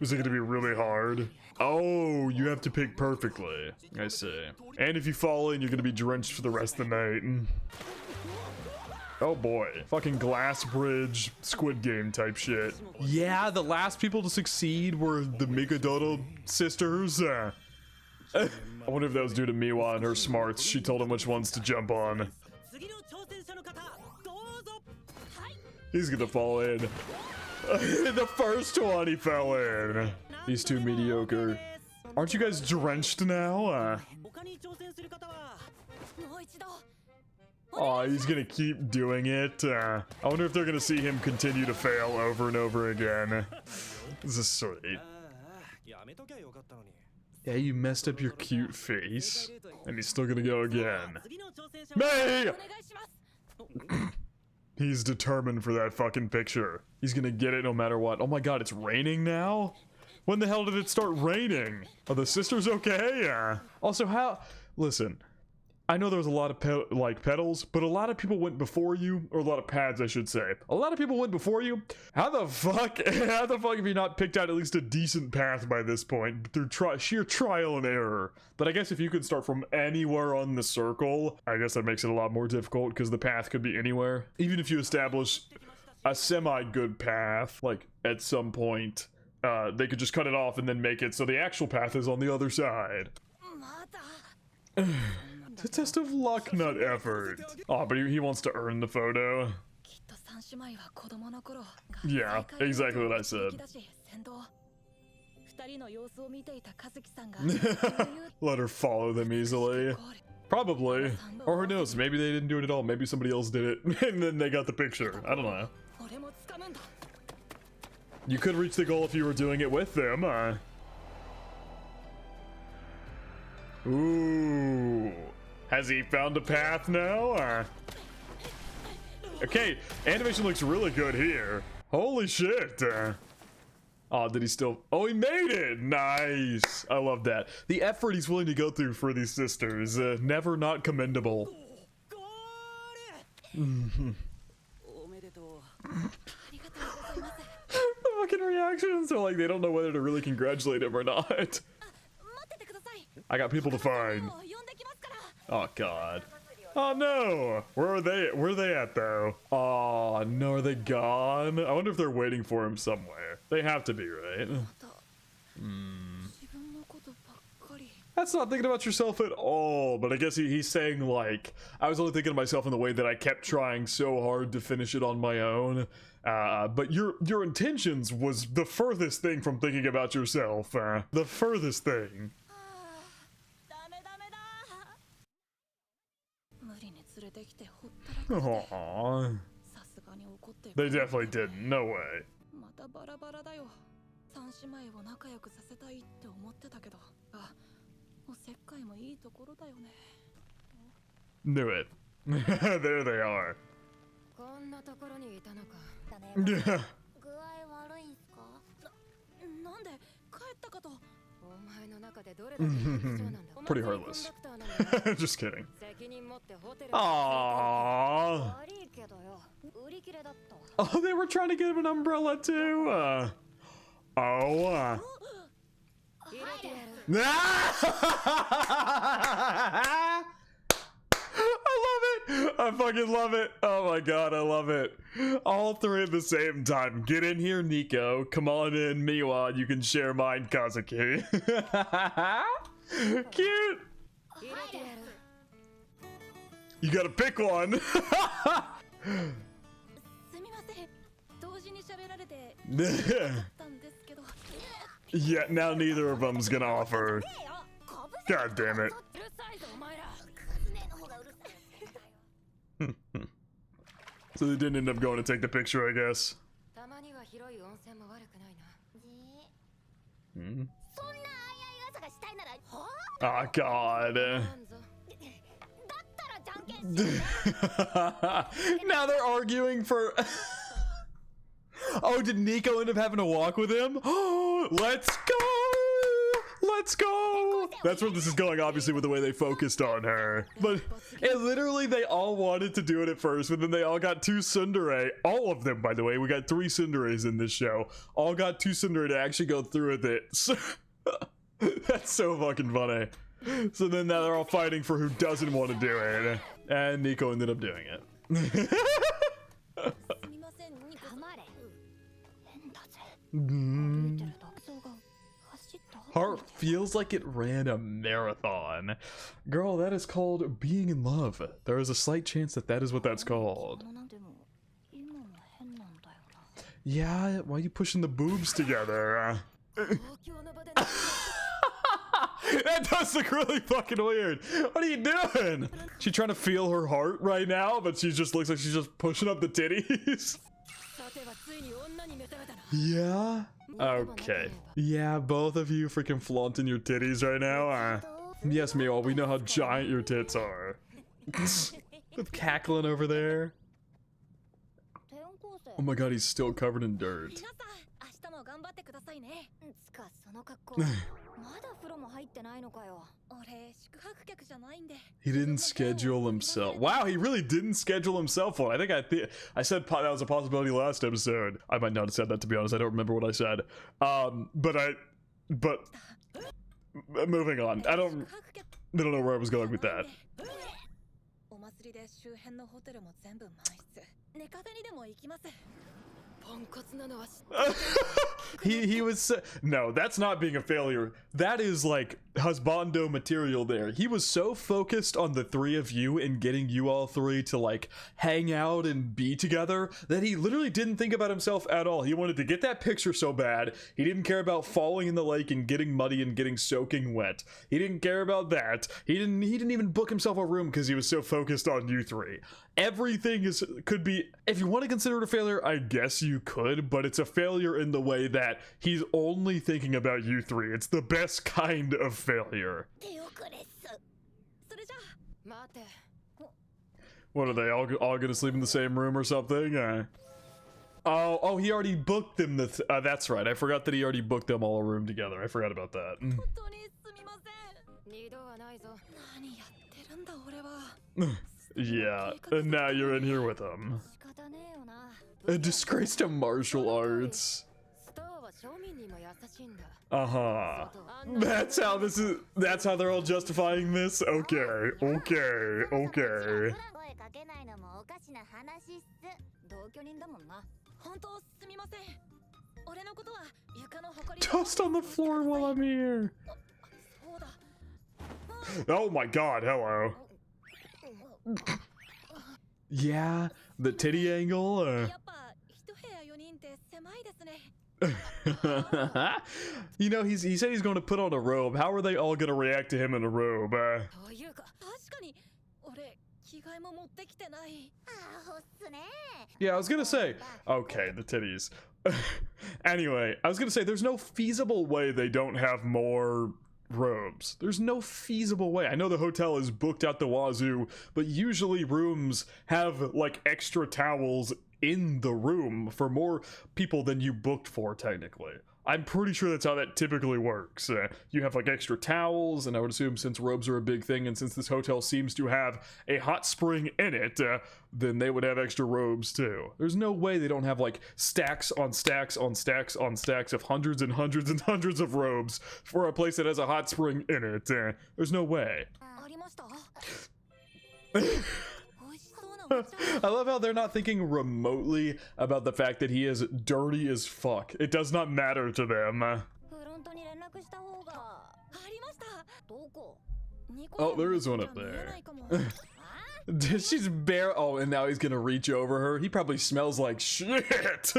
Is it gonna be really hard? Oh, you have to pick perfectly. I see. And if you fall in, you're gonna be drenched for the rest of the night. Oh boy. Fucking glass bridge, Squid Game type shit. Yeah, the last people to succeed were the Mikadono sisters. I wonder if that was due to Miwa and her smarts. She told him which ones to jump on. He's gonna fall in. The first one he fell in. These two mediocre. Aren't you guys drenched now? Oh, he's gonna keep doing it. I wonder if they're gonna see him continue to fail over and over again. This is sweet. Yeah, you messed up your cute face. And he's still gonna go again. May! He's determined for that fucking picture. He's gonna get it no matter what. Oh my god, it's raining now? When the hell did it start raining? Are the sisters okay? Also, how... Listen. I know there was a lot of pedals, but a lot of people went before you, or a lot of pads, I should say. A lot of people went before you. How the fuck have you not picked out at least a decent path by this point through sheer trial and error? But I guess if you could start from anywhere on the circle, I guess that makes it a lot more difficult because the path could be anywhere. Even if you establish a semi-good path, like at some point, they could just cut it off and then make it so the actual path is on the other side. It's a test of luck, not effort. Oh, but he wants to earn the photo. Yeah, exactly what I said. Let her follow them easily. Probably. Or who knows, maybe they didn't do it at all. Maybe somebody else did it, and then they got the picture. I don't know. You could reach the goal if you were doing it with them. Ooh. Has he found a path now? Okay, animation looks really good here. Holy shit. Oh, did he still? Oh, he made it. Nice. I love that. The effort he's willing to go through for these sisters. Never not commendable. The fucking reactions are like they don't know whether to really congratulate him or not. I got people to find. Oh god. Oh no! Where are they? Where are they at though? Oh no, are they gone? I wonder if they're waiting for him somewhere. They have to be, right? That's not thinking about yourself at all, but I guess he's saying like, I was only thinking of myself in the way that I kept trying so hard to finish it on my own. But your intentions was the furthest thing from thinking about yourself. The furthest thing. Aww. They definitely didn't. No way. Knew it. There they are. Pretty heartless. Just kidding. Aww. Oh, they were trying to get him an umbrella too. I love it. I fucking love it. Oh my god, I love it. All three at the same time. Get in here, Nico. Come on in, Miwa. You can share mine, Kazuki. Cute. You gotta pick one. Yeah, now neither of them's gonna offer. God damn it. So they didn't end up going to take the picture, I guess. Oh god. Now they're arguing for... Oh, did Nico end up having to walk with him? Oh, let's go! Let's go! That's where this is going, obviously, with the way they focused on her. But it literally, they all wanted to do it at first, but then they all got two tsundere. All of them, by the way. We got 3 tsunderes in this show. All got 2 tsundere to actually go through with it. So, that's so fucking funny. So then now they're all fighting for who doesn't want to do it. And Nico ended up doing it. Heart feels like it ran a marathon. Girl, that is called being in love. There is a slight chance that that is what that's called. Yeah, why are you pushing the boobs together? That does look really fucking weird. What are you doing? She trying to feel her heart right now, but she just looks like she's just pushing up the titties. Yeah? Okay. Yeah, both of you freaking flaunting your titties right now. Yes, Miwa, we know how giant your tits are. With cackling over there. Oh my god, he's still covered in dirt. He didn't schedule himself. Wow, he really didn't schedule himself one. I think I said that was a possibility last episode. I might not have said that, to be honest. I don't remember what I said. But moving on. I don't know where I was going with that. he was no, that's not being a failure. That is like husbando material there. He was so focused on the three of you and getting you all three to like hang out and be together that he literally didn't think about himself at all. He wanted to get that picture so bad. He didn't care about falling in the lake and getting muddy and getting soaking wet. He didn't care about that. He didn't even book himself a room because he was so focused on you three. Everything could be, if you want to consider it a failure, I guess you could, but it's a failure in the way that he's only thinking about you three. It's the best kind of failure. What are they all gonna sleep in the same room or something? Oh, he already booked them. That's right. I forgot that he already booked them all a room together. I forgot about that. Yeah, and now you're in here with him. A disgrace to martial arts. That's how they're all justifying this? Okay. Toast on the floor while I'm here. Oh my god, hello. Yeah, the titty angle. You know, he said he's going to put on a robe. How are they all going to react to him in a robe? Yeah, I was going to say, okay, the titties. Anyway, I was going to say, there's no feasible way they don't have more robes. There's no feasible way. I know the hotel is booked out the wazoo, but usually rooms have like extra towels in the room for more people than you booked for, technically. I'm pretty sure that's how that typically works. You have like extra towels, and I would assume since robes are a big thing, and since this hotel seems to have a hot spring in it, then they would have extra robes too. There's no way they don't have like stacks on stacks on stacks on stacks of hundreds and hundreds and hundreds of robes for a place that has a hot spring in it. There's no way. I love how they're not thinking remotely about the fact that he is dirty as fuck. It does not matter to them. Oh, there is one up there. She's bare. Oh, and now he's gonna reach over her. He probably smells like shit.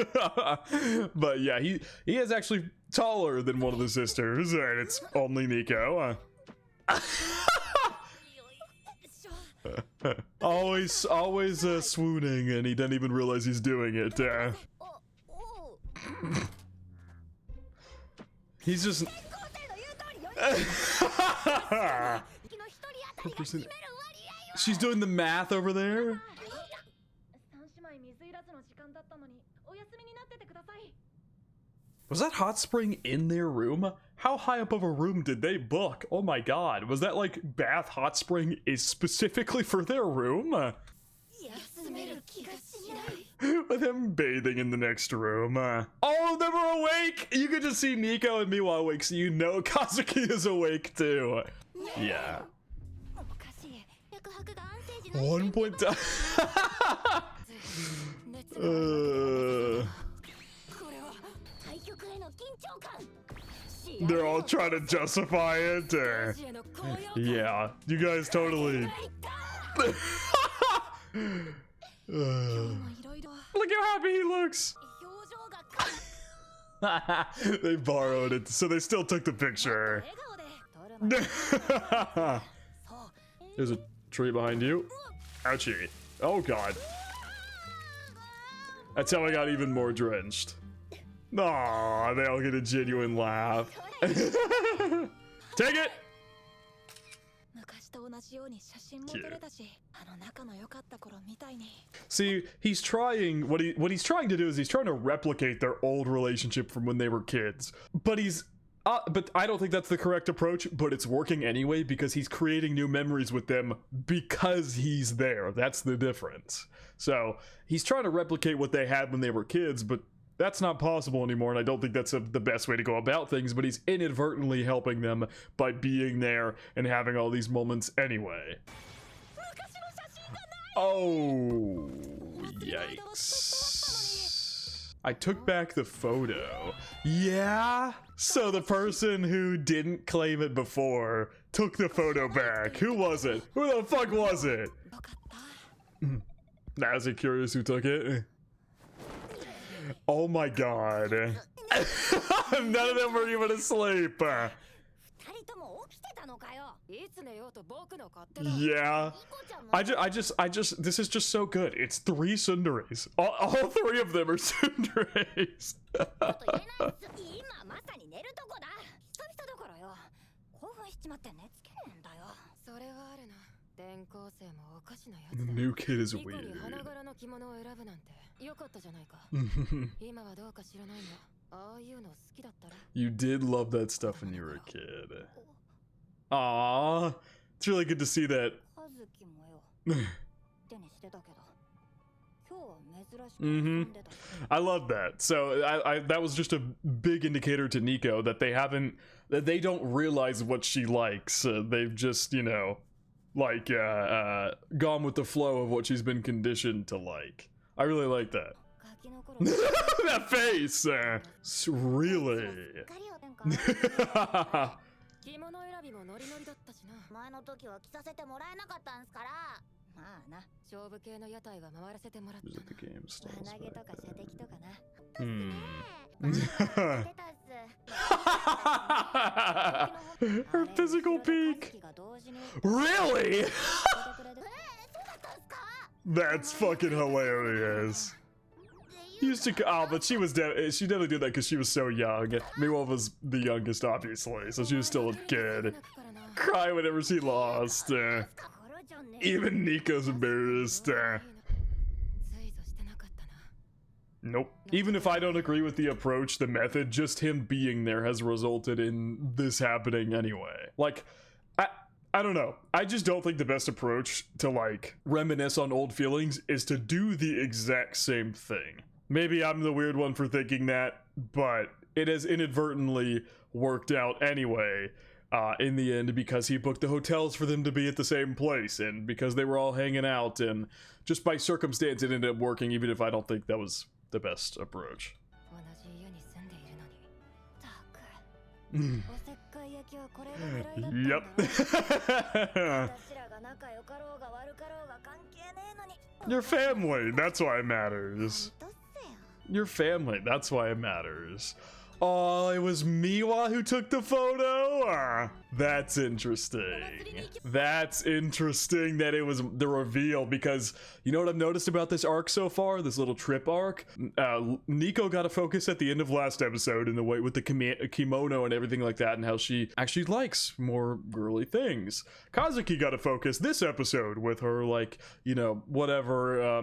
But yeah, he is actually taller than one of the sisters, and it's only Nico. always swooning, and he doesn't even realize he's doing it. He's just she's doing the math over there. Was that hot spring in their room? How high up of a room did they book? Oh my god, was that like bath hot spring is specifically for their room? With him bathing in the next room. All of them are awake! You could just see Nico and Miwa awake, so you know Kazuki is awake too. Yeah. 1 point down. They're all trying to justify it. Yeah, you guys totally. Look how happy he looks. They borrowed it, so they still took the picture. There's a tree behind you. Ouchie. Oh god. That's how I got even more drenched. Aw, they all get a genuine laugh. Take it! See, he's trying what he's trying to do is he's trying to replicate their old relationship from when they were kids. But but I don't think that's the correct approach, but it's working anyway because he's creating new memories with them because he's there. That's the difference. So he's trying to replicate what they had when they were kids, but that's not possible anymore, and I don't think that's the best way to go about things, but he's inadvertently helping them by being there and having all these moments anyway. Oh, yikes. I took back the photo. Yeah? So the person who didn't claim it before took the photo back. Who was it? Who the fuck was it? Now, is it curious who took it? Oh my god. None of them were even asleep. Yeah. This is just so good. It's 3 tsunderes. All 3 of them are tsunderes. The new kid is weird. You did love that stuff when you were a kid. Aww. It's really good to see that. I love that. So that was just a big indicator to Nico that they don't realize what she likes. They've just, you know, like gone with the flow of what she's been conditioned to like. I really like that. That face! Really? Visit the game stalls. Her physical peak. Really? That's fucking hilarious. Used to, but she definitely did that because she was so young. Miwa was the youngest, obviously, so she was still a kid. Cry whenever she lost. Even Nico's embarrassed. Nope. Even if I don't agree with the approach, the method, just him being there has resulted in this happening anyway. Like, I don't know. I just don't think the best approach to, like, reminisce on old feelings is to do the exact same thing. Maybe I'm the weird one for thinking that, but it has inadvertently worked out anyway in the end because he booked the hotels for them to be at the same place and because they were all hanging out, and just by circumstance it ended up working, even if I don't think that was the best approach. Yep. Your family, that's why it matters. Your family, that's why it matters. Oh, it was Miwa who took the photo? That's interesting. That's interesting that it was the reveal, because you know what I've noticed about this arc so far, this little trip arc? Nico got a focus at the end of last episode in the way with the kimono and everything like that, and how she actually likes more girly things. Kazuki got a focus this episode with her, like, you know, whatever,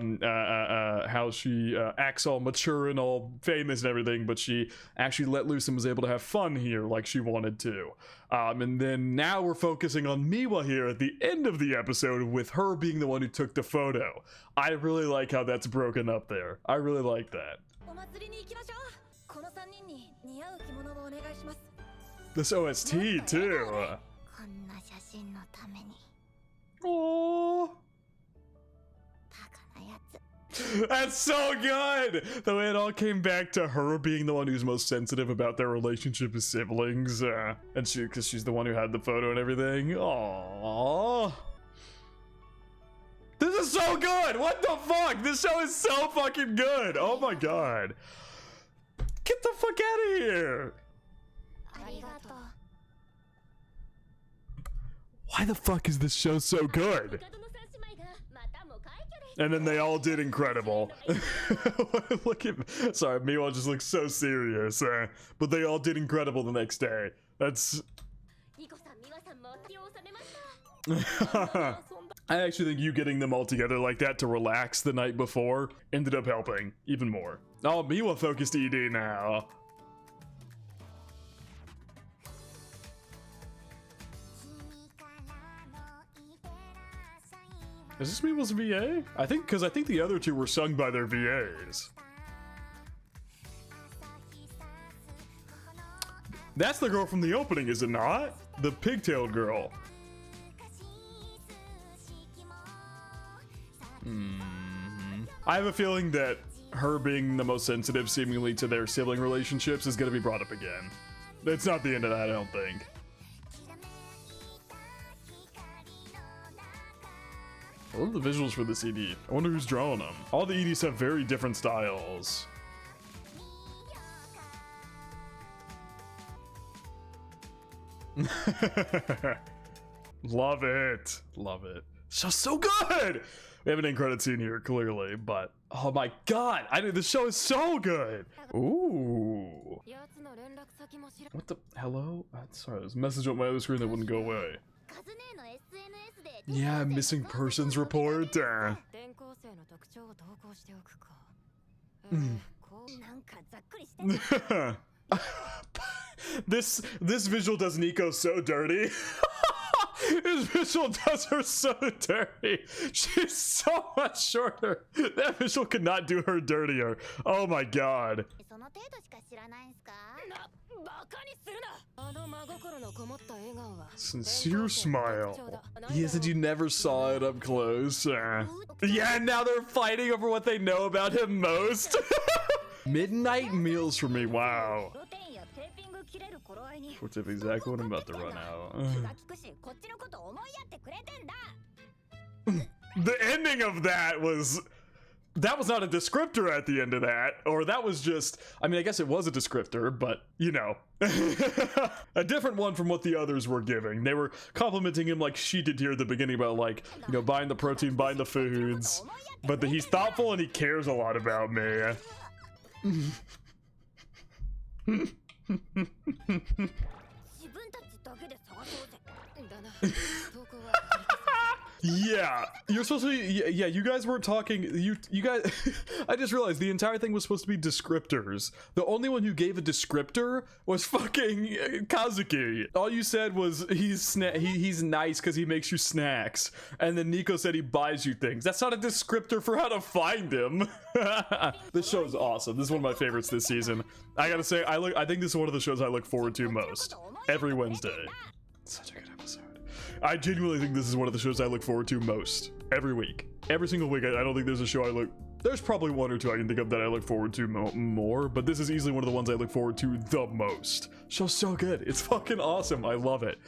how she acts all mature and all famous and everything, but she actually let loose and was able to have fun here like she wanted to. And then now we're focusing on Miwa here at the end of the episode with her being the one who took the photo. I really like how that's broken up there. I really like that. This OST too. Aww. That's so good! The way it all came back to her being the one who's most sensitive about their relationship as siblings, and because she's the one who had the photo and everything. Aww. This is so good! What the fuck? This show is so fucking good! Oh my god. Get the fuck out of here! Why the fuck is this show so good? And then they all did incredible. Look at, sorry, Miwa just looks so serious. But they all did incredible the next day. That's... I actually think you getting them all together like that to relax the night before ended up helping even more. Oh, Miwa focused ED now. Is this Miwa's VA? I think the other two were sung by their VAs. That's the girl from the opening, is it not? The pigtailed girl. I have a feeling that her being the most sensitive seemingly to their sibling relationships is going to be brought up again. It's not the end of that, I don't think. I love the visuals for this ED. I wonder who's drawing them. All the EDs have very different styles. Love it. Love it. So good! We have an end credit scene here, clearly, but oh my god! This show is so good! Ooh. What the? Hello? Sorry, there's a message on my other screen that wouldn't go away. Yeah, missing persons report. This visual does Nico so dirty. His visual does her so dirty. She's so much shorter. That visual could not do her dirtier. Oh my god. Sincere smile. Yeah, said you never saw it up close. Yeah, now they're fighting over what they know about him most. Midnight meals for me, wow. What's up exactly what I'm about to run out. The ending of that was not a descriptor at the end of that, or that was just, I mean, I guess it was a descriptor, but you know, a different one from what the others were giving. They were complimenting him like she did here at the beginning about, like, you know, buying the protein, buying the foods, but he's thoughtful and he cares a lot about me. Yeah, you're supposed to be, yeah, you guys weren't talking, you guys, I just realized the entire thing was supposed to be descriptors. The only one who gave a descriptor was fucking Kazuki. All you said was he's nice because he makes you snacks, and then Nico said he buys you things. That's not a descriptor for how to find him. This show is awesome. This is one of my favorites this season. I gotta say, I think this is one of the shows I look forward to most every Wednesday. Such a good episode. I genuinely think this is one of the shows I look forward to most every week. Every single week. I don't think there's a show there's probably one or two I can think of that I look forward to more, but this is easily one of the ones I look forward to the most. Show's so good. It's fucking awesome. I love it.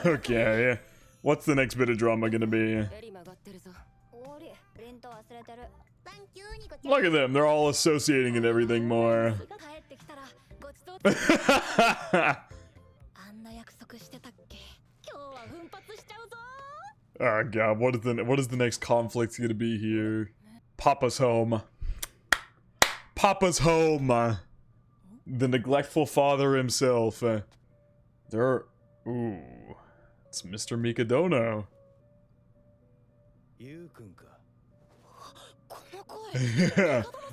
Okay. What's the next bit of drama gonna be? Look at them. They're all associating and everything more. Oh god, what is the next conflict gonna be here? Papa's home. Papa's home. The neglectful father himself. Ooh, it's Mr. Mikadono.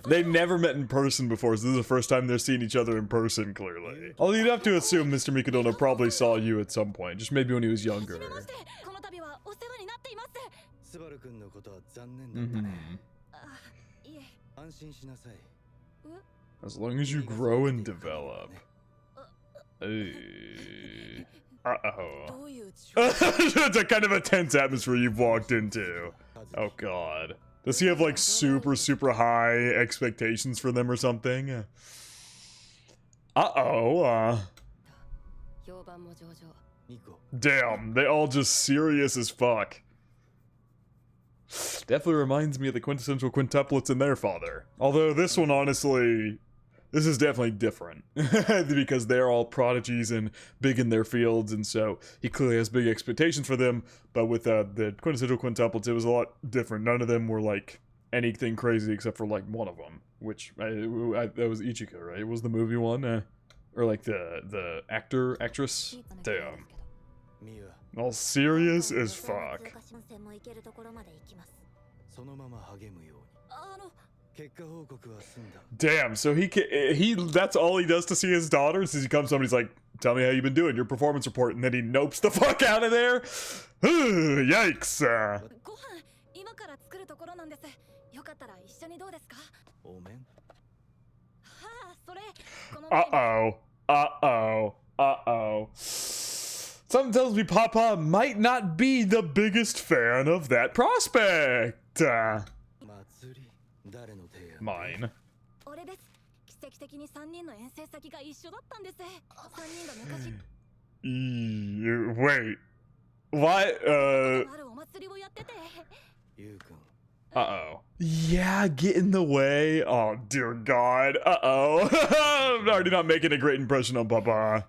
They've never met in person before, so this is the first time they're seeing each other in person, clearly. Although you'd have to assume Mr. Mikadono probably saw you at some point, just maybe when he was younger. As long as you grow and develop. Uh-oh. It's a kind of a tense atmosphere you've walked into. Oh god. Does he have like super high expectations for them or something? Damn, they all just serious as fuck. Definitely reminds me of the quintessential quintuplets and their father. Although this one, honestly, this is definitely different. Because they're all prodigies and big in their fields, and so he clearly has big expectations for them. But with the quintessential quintuplets, it was a lot different. None of them were like anything crazy except for like one of them, which that was Ichika, right? It was the movie one. Or like the actress. Damn. All serious as fuck. Damn, so he that's all he does to see his daughters is he comes home and he's like, tell me how you've been doing, your performance report, and then he nopes the fuck out of there. Yikes. Uh-oh. Uh-oh. Uh-oh. Something tells me Papa might not be the biggest fan of that prospect. Mine. Wait. What? Uh-oh. Yeah, get in the way. Oh, dear God. Uh-oh. I'm already not making a great impression on Papa.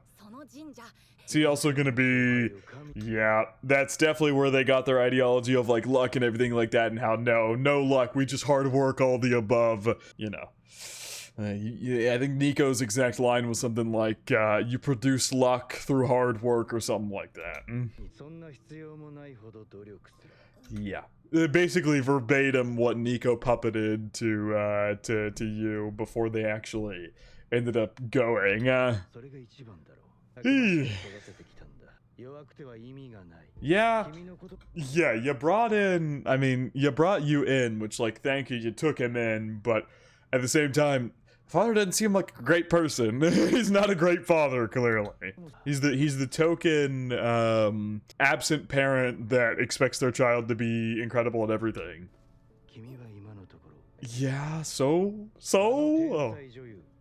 Is he also gonna be... Yeah, that's definitely where they got their ideology of, like, luck and everything like that, and how no luck, we just hard work, all the above, you know. I think Nico's exact line was something like, you produce luck through hard work, or something like that. Yeah. Basically verbatim what Nico puppeted to you before they actually ended up going. Yeah, you brought in, I mean, you brought you in, which, like, thank you, you took him in, but at the same time, father doesn't seem like a great person. He's not a great father, clearly. He's the token, absent parent that expects their child to be incredible at everything. Yeah, so? Oh.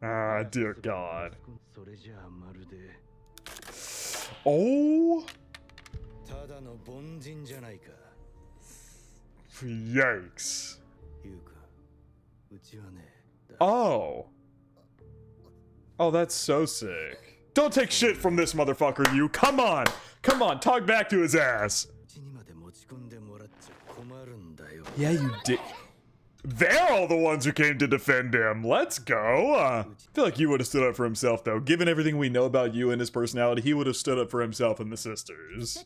Ah, dear God. Oh! Yikes. Oh. Oh, that's so sick. Don't take shit from this motherfucker, you. Come on. Come on, talk back to his ass. Yeah, you did. They're all the ones who came to defend him. Let's go. I feel like you would have stood up for himself, though. Given everything we know about you and his personality, he would have stood up for himself and the sisters.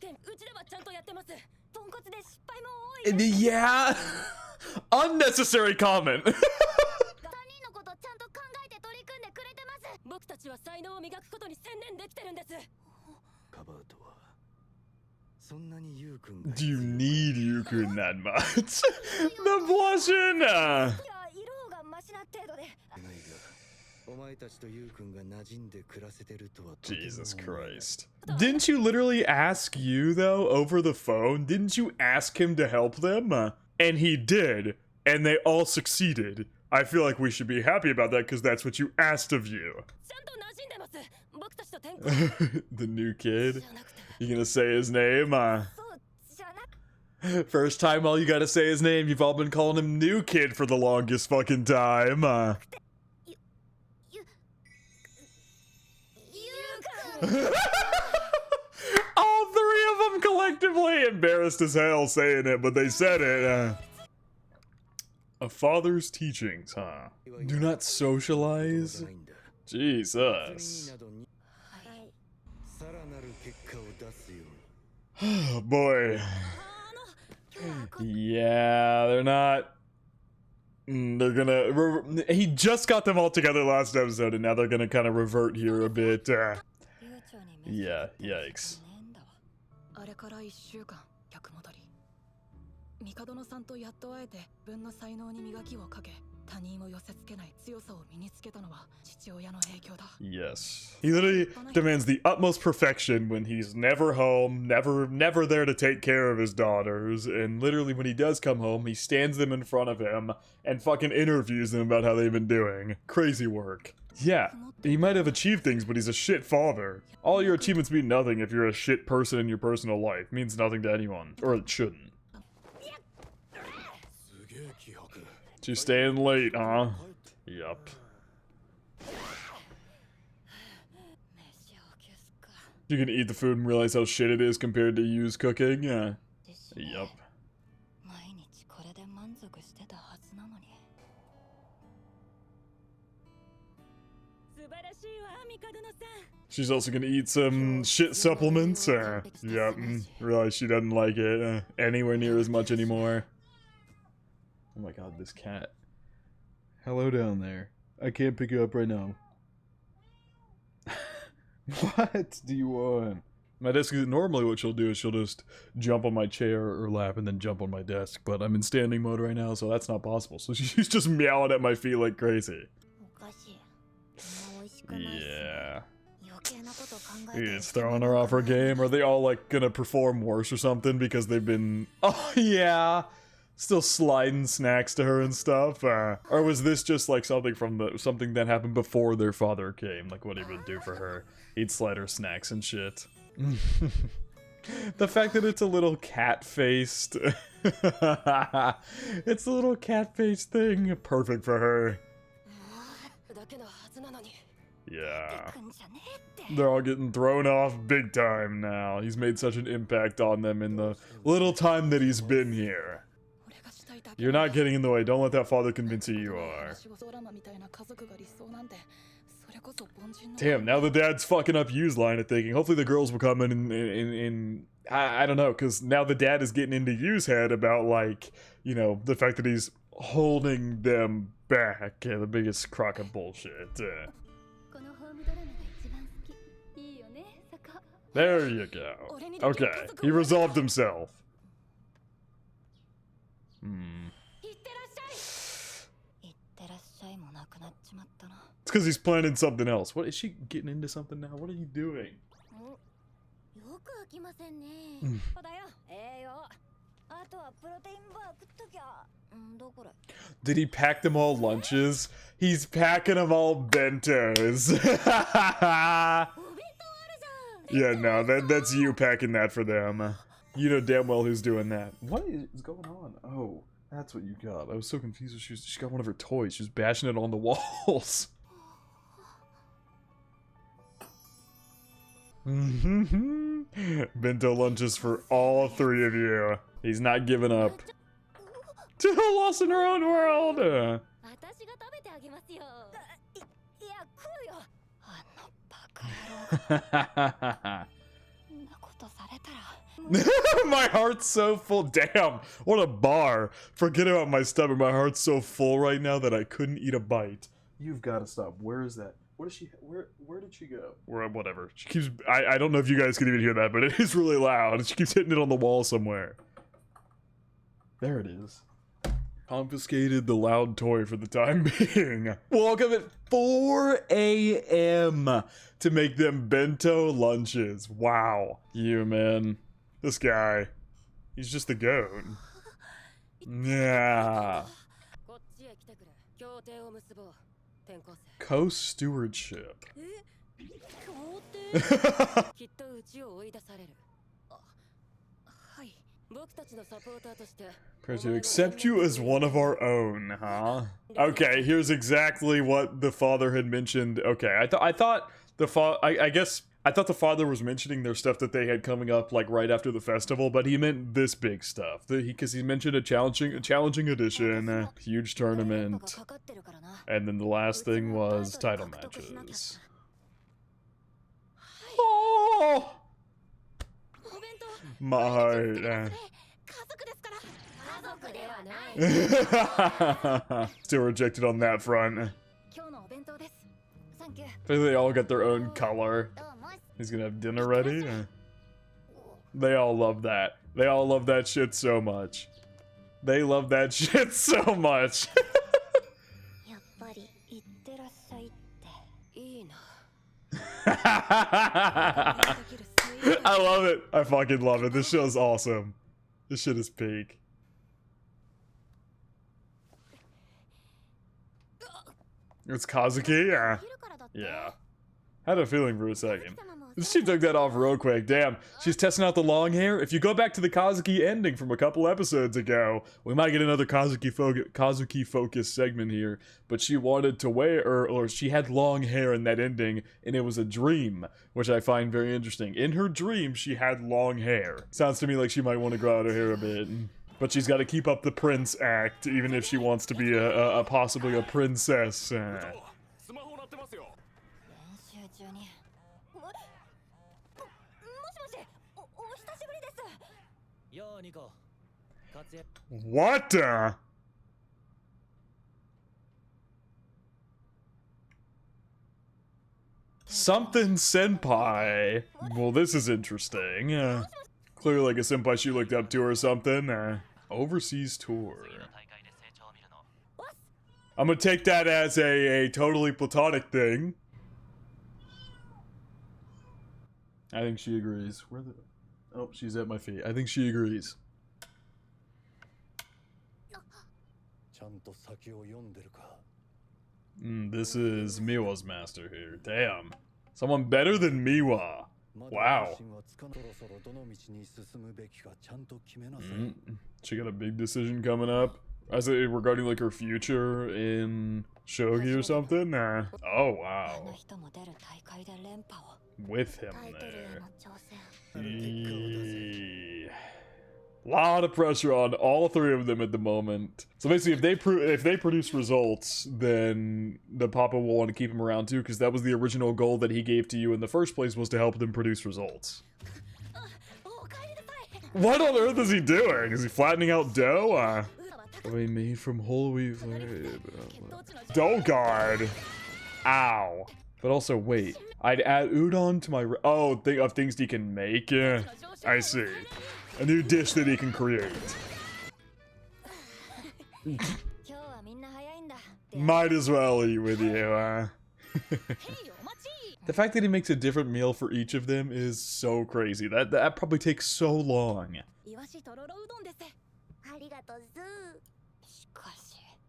Yeah. Unnecessary comment. Do you need Yukun that much? The blushing! Jesus Christ. Didn't you literally ask you, though, over the phone? Didn't you ask him to help them? And he did, and they all succeeded. I feel like we should be happy about that because that's what you asked of you. The new kid? You gonna say his name? First time all you gotta say his name, you've all been calling him new kid for the longest fucking time. All three of them collectively embarrassed as hell saying it, but they said it. A father's teachings, huh? Do not socialize? Jesus. Oh boy. Yeah, they're not. They're gonna. He just got them all together last episode, and now they're gonna kind of revert here a bit. Yeah, yikes. Mikadono-sanとやっと会えて自分の才能に磨きをかけ他人を寄せ付けない強さを身につけたのは父親の影響だ Yes. He literally demands the utmost perfection when he's never home, never there to take care of his daughters, and literally when he does come home, he stands them in front of him and fucking interviews them about how they've been doing. Crazy work. Yeah, he might have achieved things, but he's a shit father. All your achievements mean nothing if you're a shit person in your personal life. It means nothing to anyone. Or it shouldn't. You staying late, huh? Yup. You can eat the food and realize how shit it is compared to Yu's cooking? Yup. She's also gonna eat some shit supplements. Realize she doesn't like it anywhere near as much anymore. Oh my god, this cat. Hello down there. I can't pick you up right now. What do you want? My desk is normally what she'll do is she'll just jump on my chair or lap and then jump on my desk, but I'm in standing mode right now, so that's not possible. So she's just meowing at my feet like crazy. Yeah. It's throwing her off her game. Are they all like gonna perform worse or something because they've been... Oh yeah! Still sliding snacks to her and stuff? Or was this just like something from something that happened before their father came? Like what he would do for her? He'd slide her snacks and shit. The fact that it's a little cat-faced. It's a little cat-faced thing. Perfect for her. Yeah. They're all getting thrown off big time now. He's made such an impact on them in the little time that he's been here. You're not getting in the way. Don't let that father convince you you are. Damn, now the dad's fucking up Yu's line of thinking. Hopefully the girls will come in I don't know, because now the dad is getting into Yu's head about, like, you know, the fact that he's holding them back. Yeah, the biggest crock of bullshit. There you go. Okay, he resolved himself. It's because he's planning something else. What is she getting into something now? What are you doing? Did he pack them all lunches? He's packing them all bentos. Yeah, no, that's you packing that for them. You know damn well who's doing that. What is going on? Oh, that's what you got. I was so confused. She got one of her toys. She's bashing it on the walls. Bento lunches for all three of you. He's not giving up. Lost in her own world. My heart's so full. Damn, what a bar. Forget about my stomach. My heart's so full right now that I couldn't eat a bite. You've got to stop. Where is that? What is she? Where did she go? Whatever. She keeps. I don't know if you guys can even hear that, but it is really loud. She keeps hitting it on the wall somewhere. There it is. Confiscated the loud toy for the time being. Woke up at 4 a.m. to make them bento lunches. Wow. You, man. This guy. He's just the goat. Yeah. Co-stewardship. To accept you as one of our own, huh? Okay, here's exactly what the father had mentioned. Okay, I thought the the father was mentioning their stuff that they had coming up like right after the festival, but he meant this big stuff. Because he mentioned a challenging edition, huge tournament, and then the last thing was title matches. Oh! My heart. Still rejected on that front. They all got their own color. He's gonna have dinner ready. They all love that. They all love that shit so much. They love that shit so much. I love it. I fucking love it. This show's awesome. This shit is peak. It's Kazuki? Yeah. Had a feeling for a second. She took that off real quick. Damn. She's testing out the long hair. If you go back to the Kazuki ending from a couple episodes ago, we might get another Kazuki focus segment here. But she wanted to wear, or she had long hair in that ending, and it was a dream, which I find very interesting. In her dream, she had long hair. Sounds to me like she might want to grow out her hair a bit. But she's got to keep up the prince act, even if she wants to be possibly a princess. What? Something senpai. Well, this is interesting. Clearly like a senpai she looked up to or something. Overseas tour. I'm gonna take that as a totally platonic thing. I think she agrees. Where the... Oh, she's at my feet. I think she agrees. This is Miwa's master here. Damn. Someone better than Miwa. Wow. She got a big decision coming up. I say regarding like her future in shogi or something. Oh wow. With him there. Lot of pressure on all three of them at the moment. So basically, if they produce results, then the Papa will want to keep him around too, because that was the original goal that he gave to you in the first place, was to help them produce results. What on earth is he doing? Is he flattening out dough? We made from whole wheat. Dough guard. Ow. But also, wait. I'd add udon to my... Oh, of things he can make? I see. A new dish that he can create. Might as well eat with you, The fact that he makes a different meal for each of them is so crazy. That probably takes so long.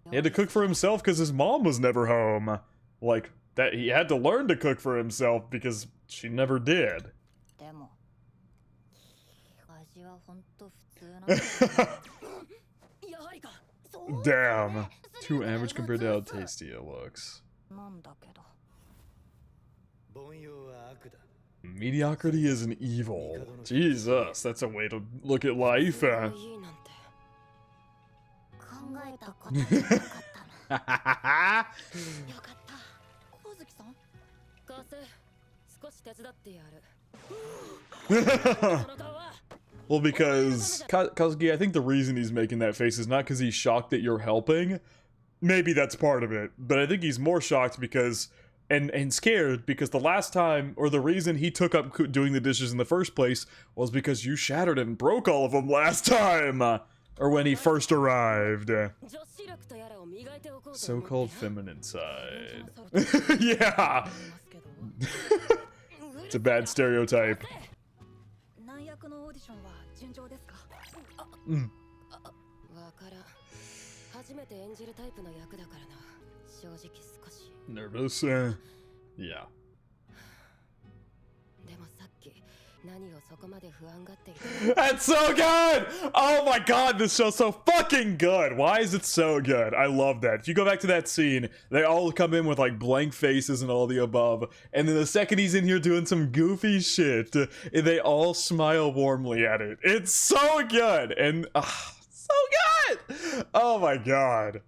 He had to cook for himself because his mom was never home. Like, that he had to learn to cook for himself because she never did. Damn. Too average compared to how tasty it looks. Mediocrity is an evil. Jesus, that's a way to look at life. Well, because Kazuki, I think the reason he's making that face is not because he's shocked that you're helping. Maybe that's part of it, but I think he's more shocked because and scared because the last time, or the reason he took up doing the dishes in the first place was because you shattered and broke all of them last time, or when he first arrived. So-called feminine side. Yeah. It's a bad stereotype. Nervous? Yeah. That's so good! Oh my god, this show's so fucking good! Why is it so good? I love that. If you go back to that scene, they all come in with like blank faces and all the above, and then the second he's in here doing some goofy shit, they all smile warmly at it. It's so good! And, so good! Oh my god.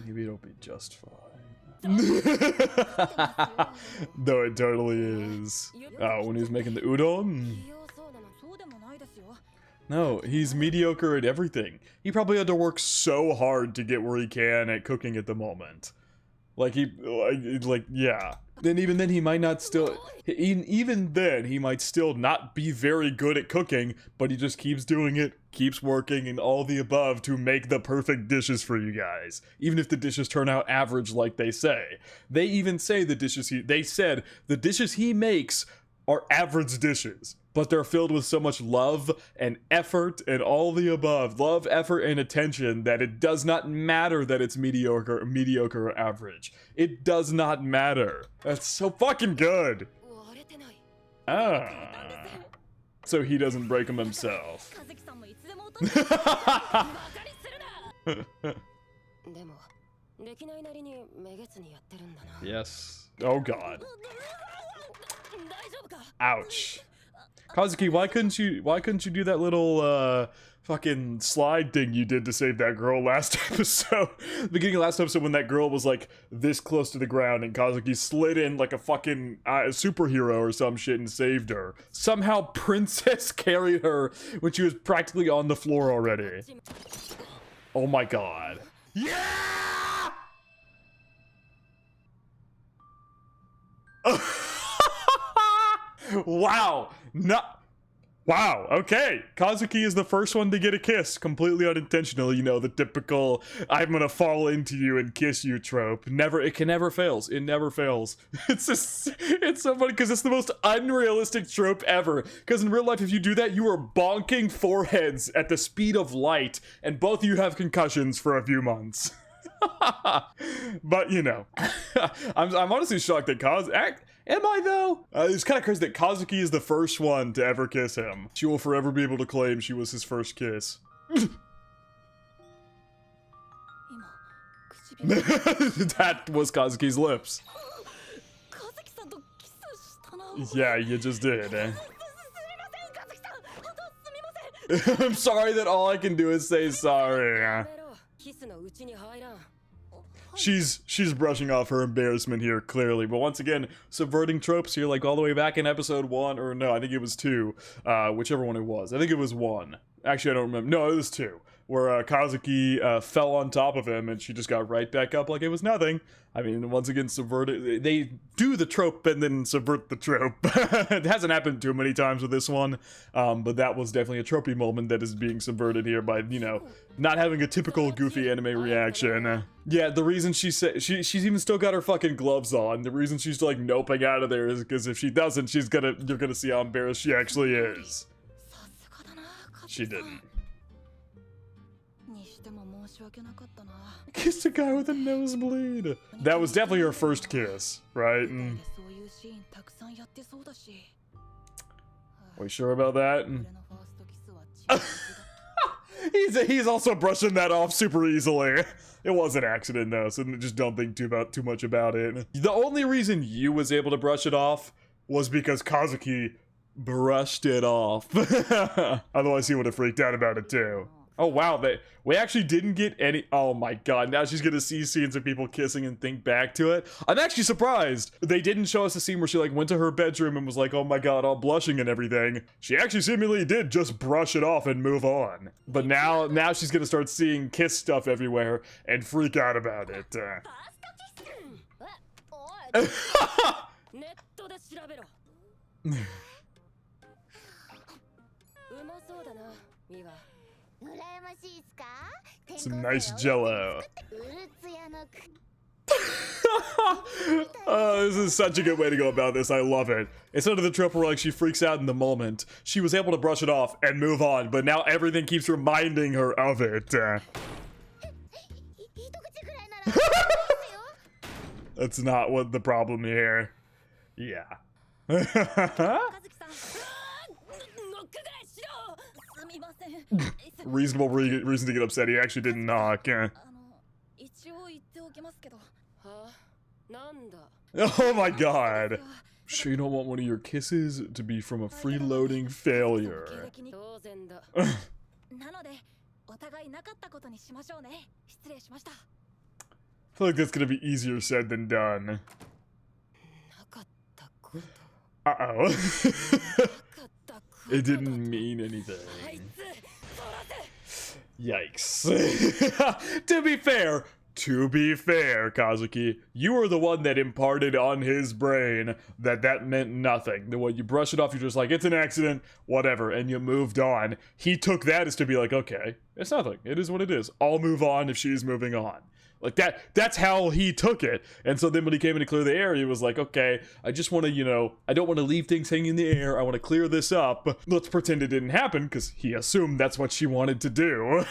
Maybe it'll be just fine. Though it totally is. When he was making the udon? No, he's mediocre at everything. He probably had to work so hard to get where he can at cooking at the moment. Yeah. Then even then he might not still, even then he might still not be very good at cooking, but he just keeps doing it, keeps working, and all the above to make the perfect dishes for you guys. Even if the dishes turn out average like they say. They even say they said the dishes he makes are average dishes, but they're filled with so much love and effort and all the above. Love, effort, and attention that it does not matter that it's mediocre or average. It does not matter. That's so fucking good. So he doesn't break them himself. Yes. Oh god. Ouch. Kazuki, why couldn't you do that little fucking slide thing you did to save that girl last episode. The beginning of last episode when that girl was like this close to the ground and Kazuki slid in like a fucking superhero or some shit and saved her. Somehow Princess carried her when she was practically on the floor already. Oh my god. Yeah! Wow. No. Wow, okay. Kazuki is the first one to get a kiss, completely unintentional, you know, the typical I'm gonna fall into you and kiss you trope. It never fails. It never fails. It's so funny because it's the most unrealistic trope ever. Because in real life, if you do that, you are bonking foreheads at the speed of light, and both of you have concussions for a few months. But, you know, I'm honestly shocked that am I though? It's kind of crazy that Kazuki is the first one to ever kiss him. She will forever be able to claim she was his first kiss. That was Kazuki's lips. Yeah, you just did. Eh? I'm sorry that all I can do is say sorry. She's brushing off her embarrassment here, clearly. But once again, subverting tropes here, like all the way back in episode 1, or no, I think it was 2, whichever one it was. I think it was 1. Actually, I don't remember. No, it was 2, where Kazuki fell on top of him, and she just got right back up like it was nothing. I mean, once again, subverted. They do the trope and then subvert the trope. It hasn't happened too many times with this one, but that was definitely a tropey moment that is being subverted here by, you know, not having a typical goofy anime reaction. Yeah, the reason she said she's even still got her fucking gloves on. The reason she's like noping out of there is because if she doesn't, you're gonna see how embarrassed she actually is. She didn't. Kissed a guy with a nosebleed. That was definitely her first kiss, right? Are we sure about that? He's also brushing that off super easily. It was an accident though, so just don't think too much about it. The only reason you was able to brush it off was because Kazuki brushed it off. Otherwise he would have freaked out about it too. Oh wow, we actually didn't get any. Oh my god, now she's gonna see scenes of people kissing and think back to it. I'm actually surprised they didn't show us a scene where she like went to her bedroom and was like, oh my god, all blushing and everything. She actually seemingly did just brush it off and move on. But now she's gonna start seeing kiss stuff everywhere and freak out about it. Some nice jello. This is such a good way to go about this. I love it. Instead of the trope where like she freaks out in the moment, she was able to brush it off and move on, but now everything keeps reminding her of it. That's not what the problem here. Yeah. Reasonable reason to get upset. He actually didn't knock. Oh my god. Sure you don't want one of your kisses to be from a freeloading failure. I feel like that's gonna be easier said than done. Uh-oh. It didn't mean anything. Yikes. To be fair, Kazuki, you were the one that imparted on his brain that meant nothing. The way you brush it off, you're just like, it's an accident, whatever, and you moved on. He took that as to be like, okay, it's nothing. It is what it is. I'll move on if she's moving on. Like that's how he took it. And so then when he came in to clear the air, he was like, okay, I just want to, you know, I don't want to leave things hanging in the air. I want to clear this up. Let's pretend it didn't happen, because he assumed that's what she wanted to do.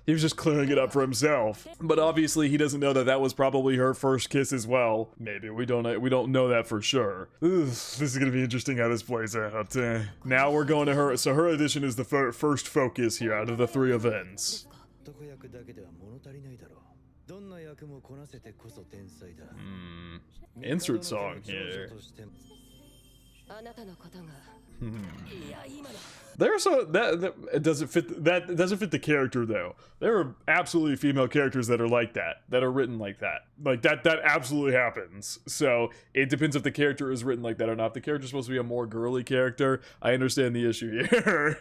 He was just clearing it up for himself. But obviously he doesn't know that was probably her first kiss as well. Maybe, we don't know that for sure. This is gonna be interesting how this plays out. Now we're going to her, so her edition is the first focus here out of the 3 events. Insert song here. There's that it doesn't fit, that doesn't fit the character though. There are absolutely female characters that are like that are written like that. Like that absolutely happens. So it depends if the character is written like that or not. If the character's supposed to be a more girly character, I understand the issue here.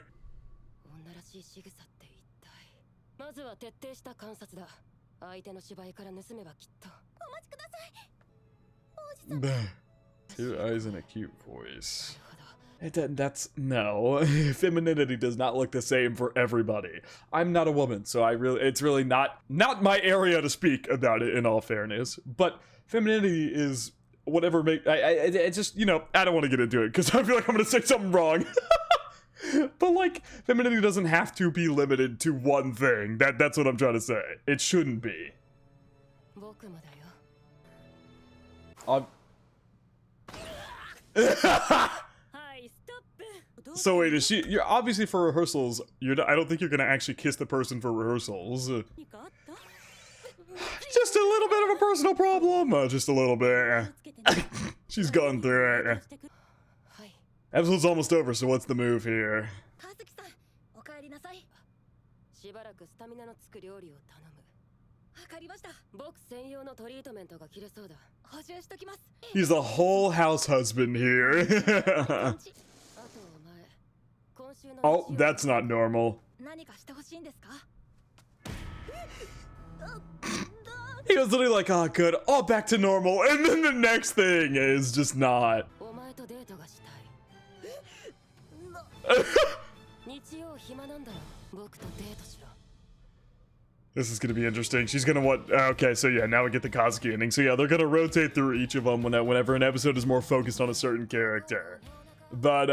Two eyes and a cute voice. That's no. Femininity does not look the same for everybody. I'm not a woman, so it's really not my area to speak about it, in all fairness. But femininity is whatever it just, you know, I don't want to get into it because I feel like I'm gonna say something wrong. But like, femininity doesn't have to be limited to one thing. That's what I'm trying to say. It shouldn't be. So wait, you're obviously for rehearsals, I don't think you're gonna actually kiss the person for rehearsals. Just a little bit of a personal problem, just a little bit. She's gone through it. Episode's almost over, so what's the move here? He's a whole house husband here. Oh, that's not normal. He was literally like, oh good, oh back to normal, and then the next thing is just not. This is gonna be interesting. She's gonna want, okay, so yeah, now we get the Kazuki ending. So yeah, they're gonna rotate through each of them whenever an episode is more focused on a certain character. But,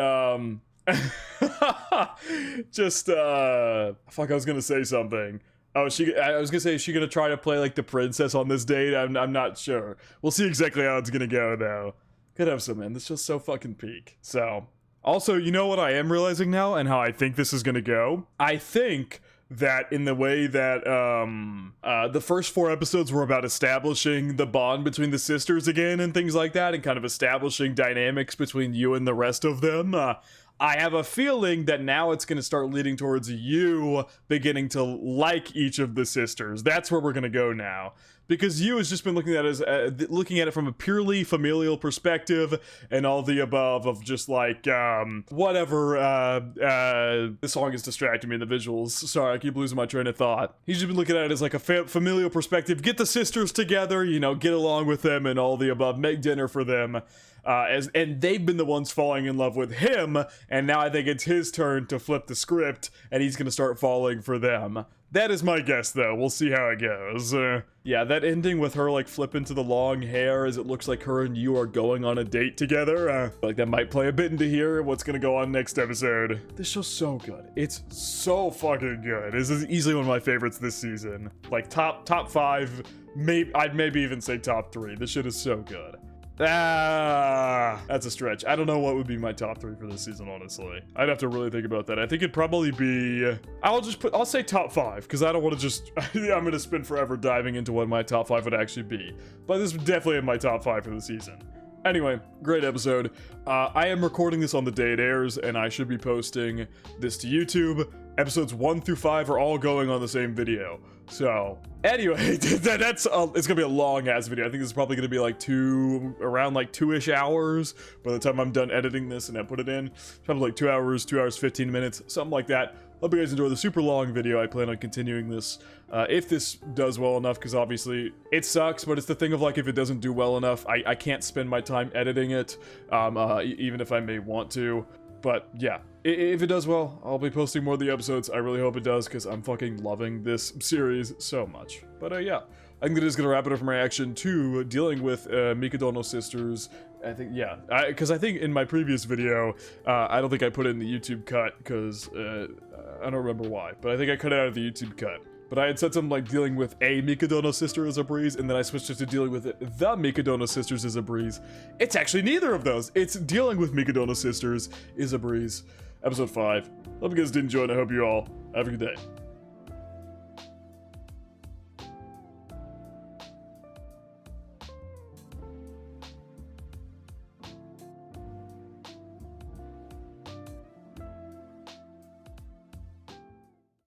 just, fuck, I was gonna say something. Oh, I was gonna say, is she gonna try to play like the princess on this date? I'm not sure. We'll see exactly how it's gonna go, though. Could have some, man. This is just so fucking peak. So, also, you know what I am realizing now and how I think this is gonna go? I think that in the way that the first 4 episodes were about establishing the bond between the sisters again and things like that, and kind of establishing dynamics between you and the rest of them, I have a feeling that now it's going to start leading towards you beginning to like each of the sisters. That's where we're going to go now. Because you has just been looking at it from a purely familial perspective and all the above of just like, whatever, this song is distracting me in the visuals. Sorry, I keep losing my train of thought. He's just been looking at it as like a familial perspective. Get the sisters together, you know, get along with them and all the above, make dinner for them. And they've been the ones falling in love with him, and now I think it's his turn to flip the script, and he's gonna start falling for them. That is my guess, though. We'll see how it goes. Yeah, that ending with her, like, flipping to the long hair as it looks like her and you are going on a date together, like, that might play a bit into here, what's gonna go on next episode. This show's so good. It's so fucking good. This is easily one of my favorites this season. Like, top 5, I'd maybe even say top 3. This shit is so good. That's a stretch. I don't know what would be my top 3 for this season, honestly. I'd have to really think about that. I think it'd probably be, I'll say top 5, because I don't want to just, I'm gonna spend forever diving into what my top 5 would actually be. But this is definitely in my top 5 for the season. Anyway, great episode. I am recording this on the day it airs, and I should be posting this to YouTube. Episodes 1 through 5 are all going on the same video. So, anyway, it's gonna be a long-ass video. I think this is probably gonna be like around like 2-ish hours by the time I'm done editing this and I put it in. Probably like 2 hours, 15 minutes, something like that. Hope you guys enjoy the super long video. I plan on continuing this if this does well enough, because obviously it sucks, but it's the thing of like, if it doesn't do well enough, I can't spend my time editing it, even if I may want to. But yeah, if it does well, I'll be posting more of the episodes. I really hope it does, because I'm fucking loving this series so much. But yeah, I think that is going to wrap it up for my reaction to dealing with Mikadono sisters. I think, yeah, because I think in my previous video, I don't think I put it in the YouTube cut, because I don't remember why, but I think I cut it out of the YouTube cut. But I had said something like dealing with a Mikadono sister is a breeze, and then I switched it to dealing with the Mikadono sisters is a breeze. It's actually neither of those. It's dealing with Mikadono sisters is a breeze. Episode 5. Hope you guys did enjoy, and I hope you all have a good day.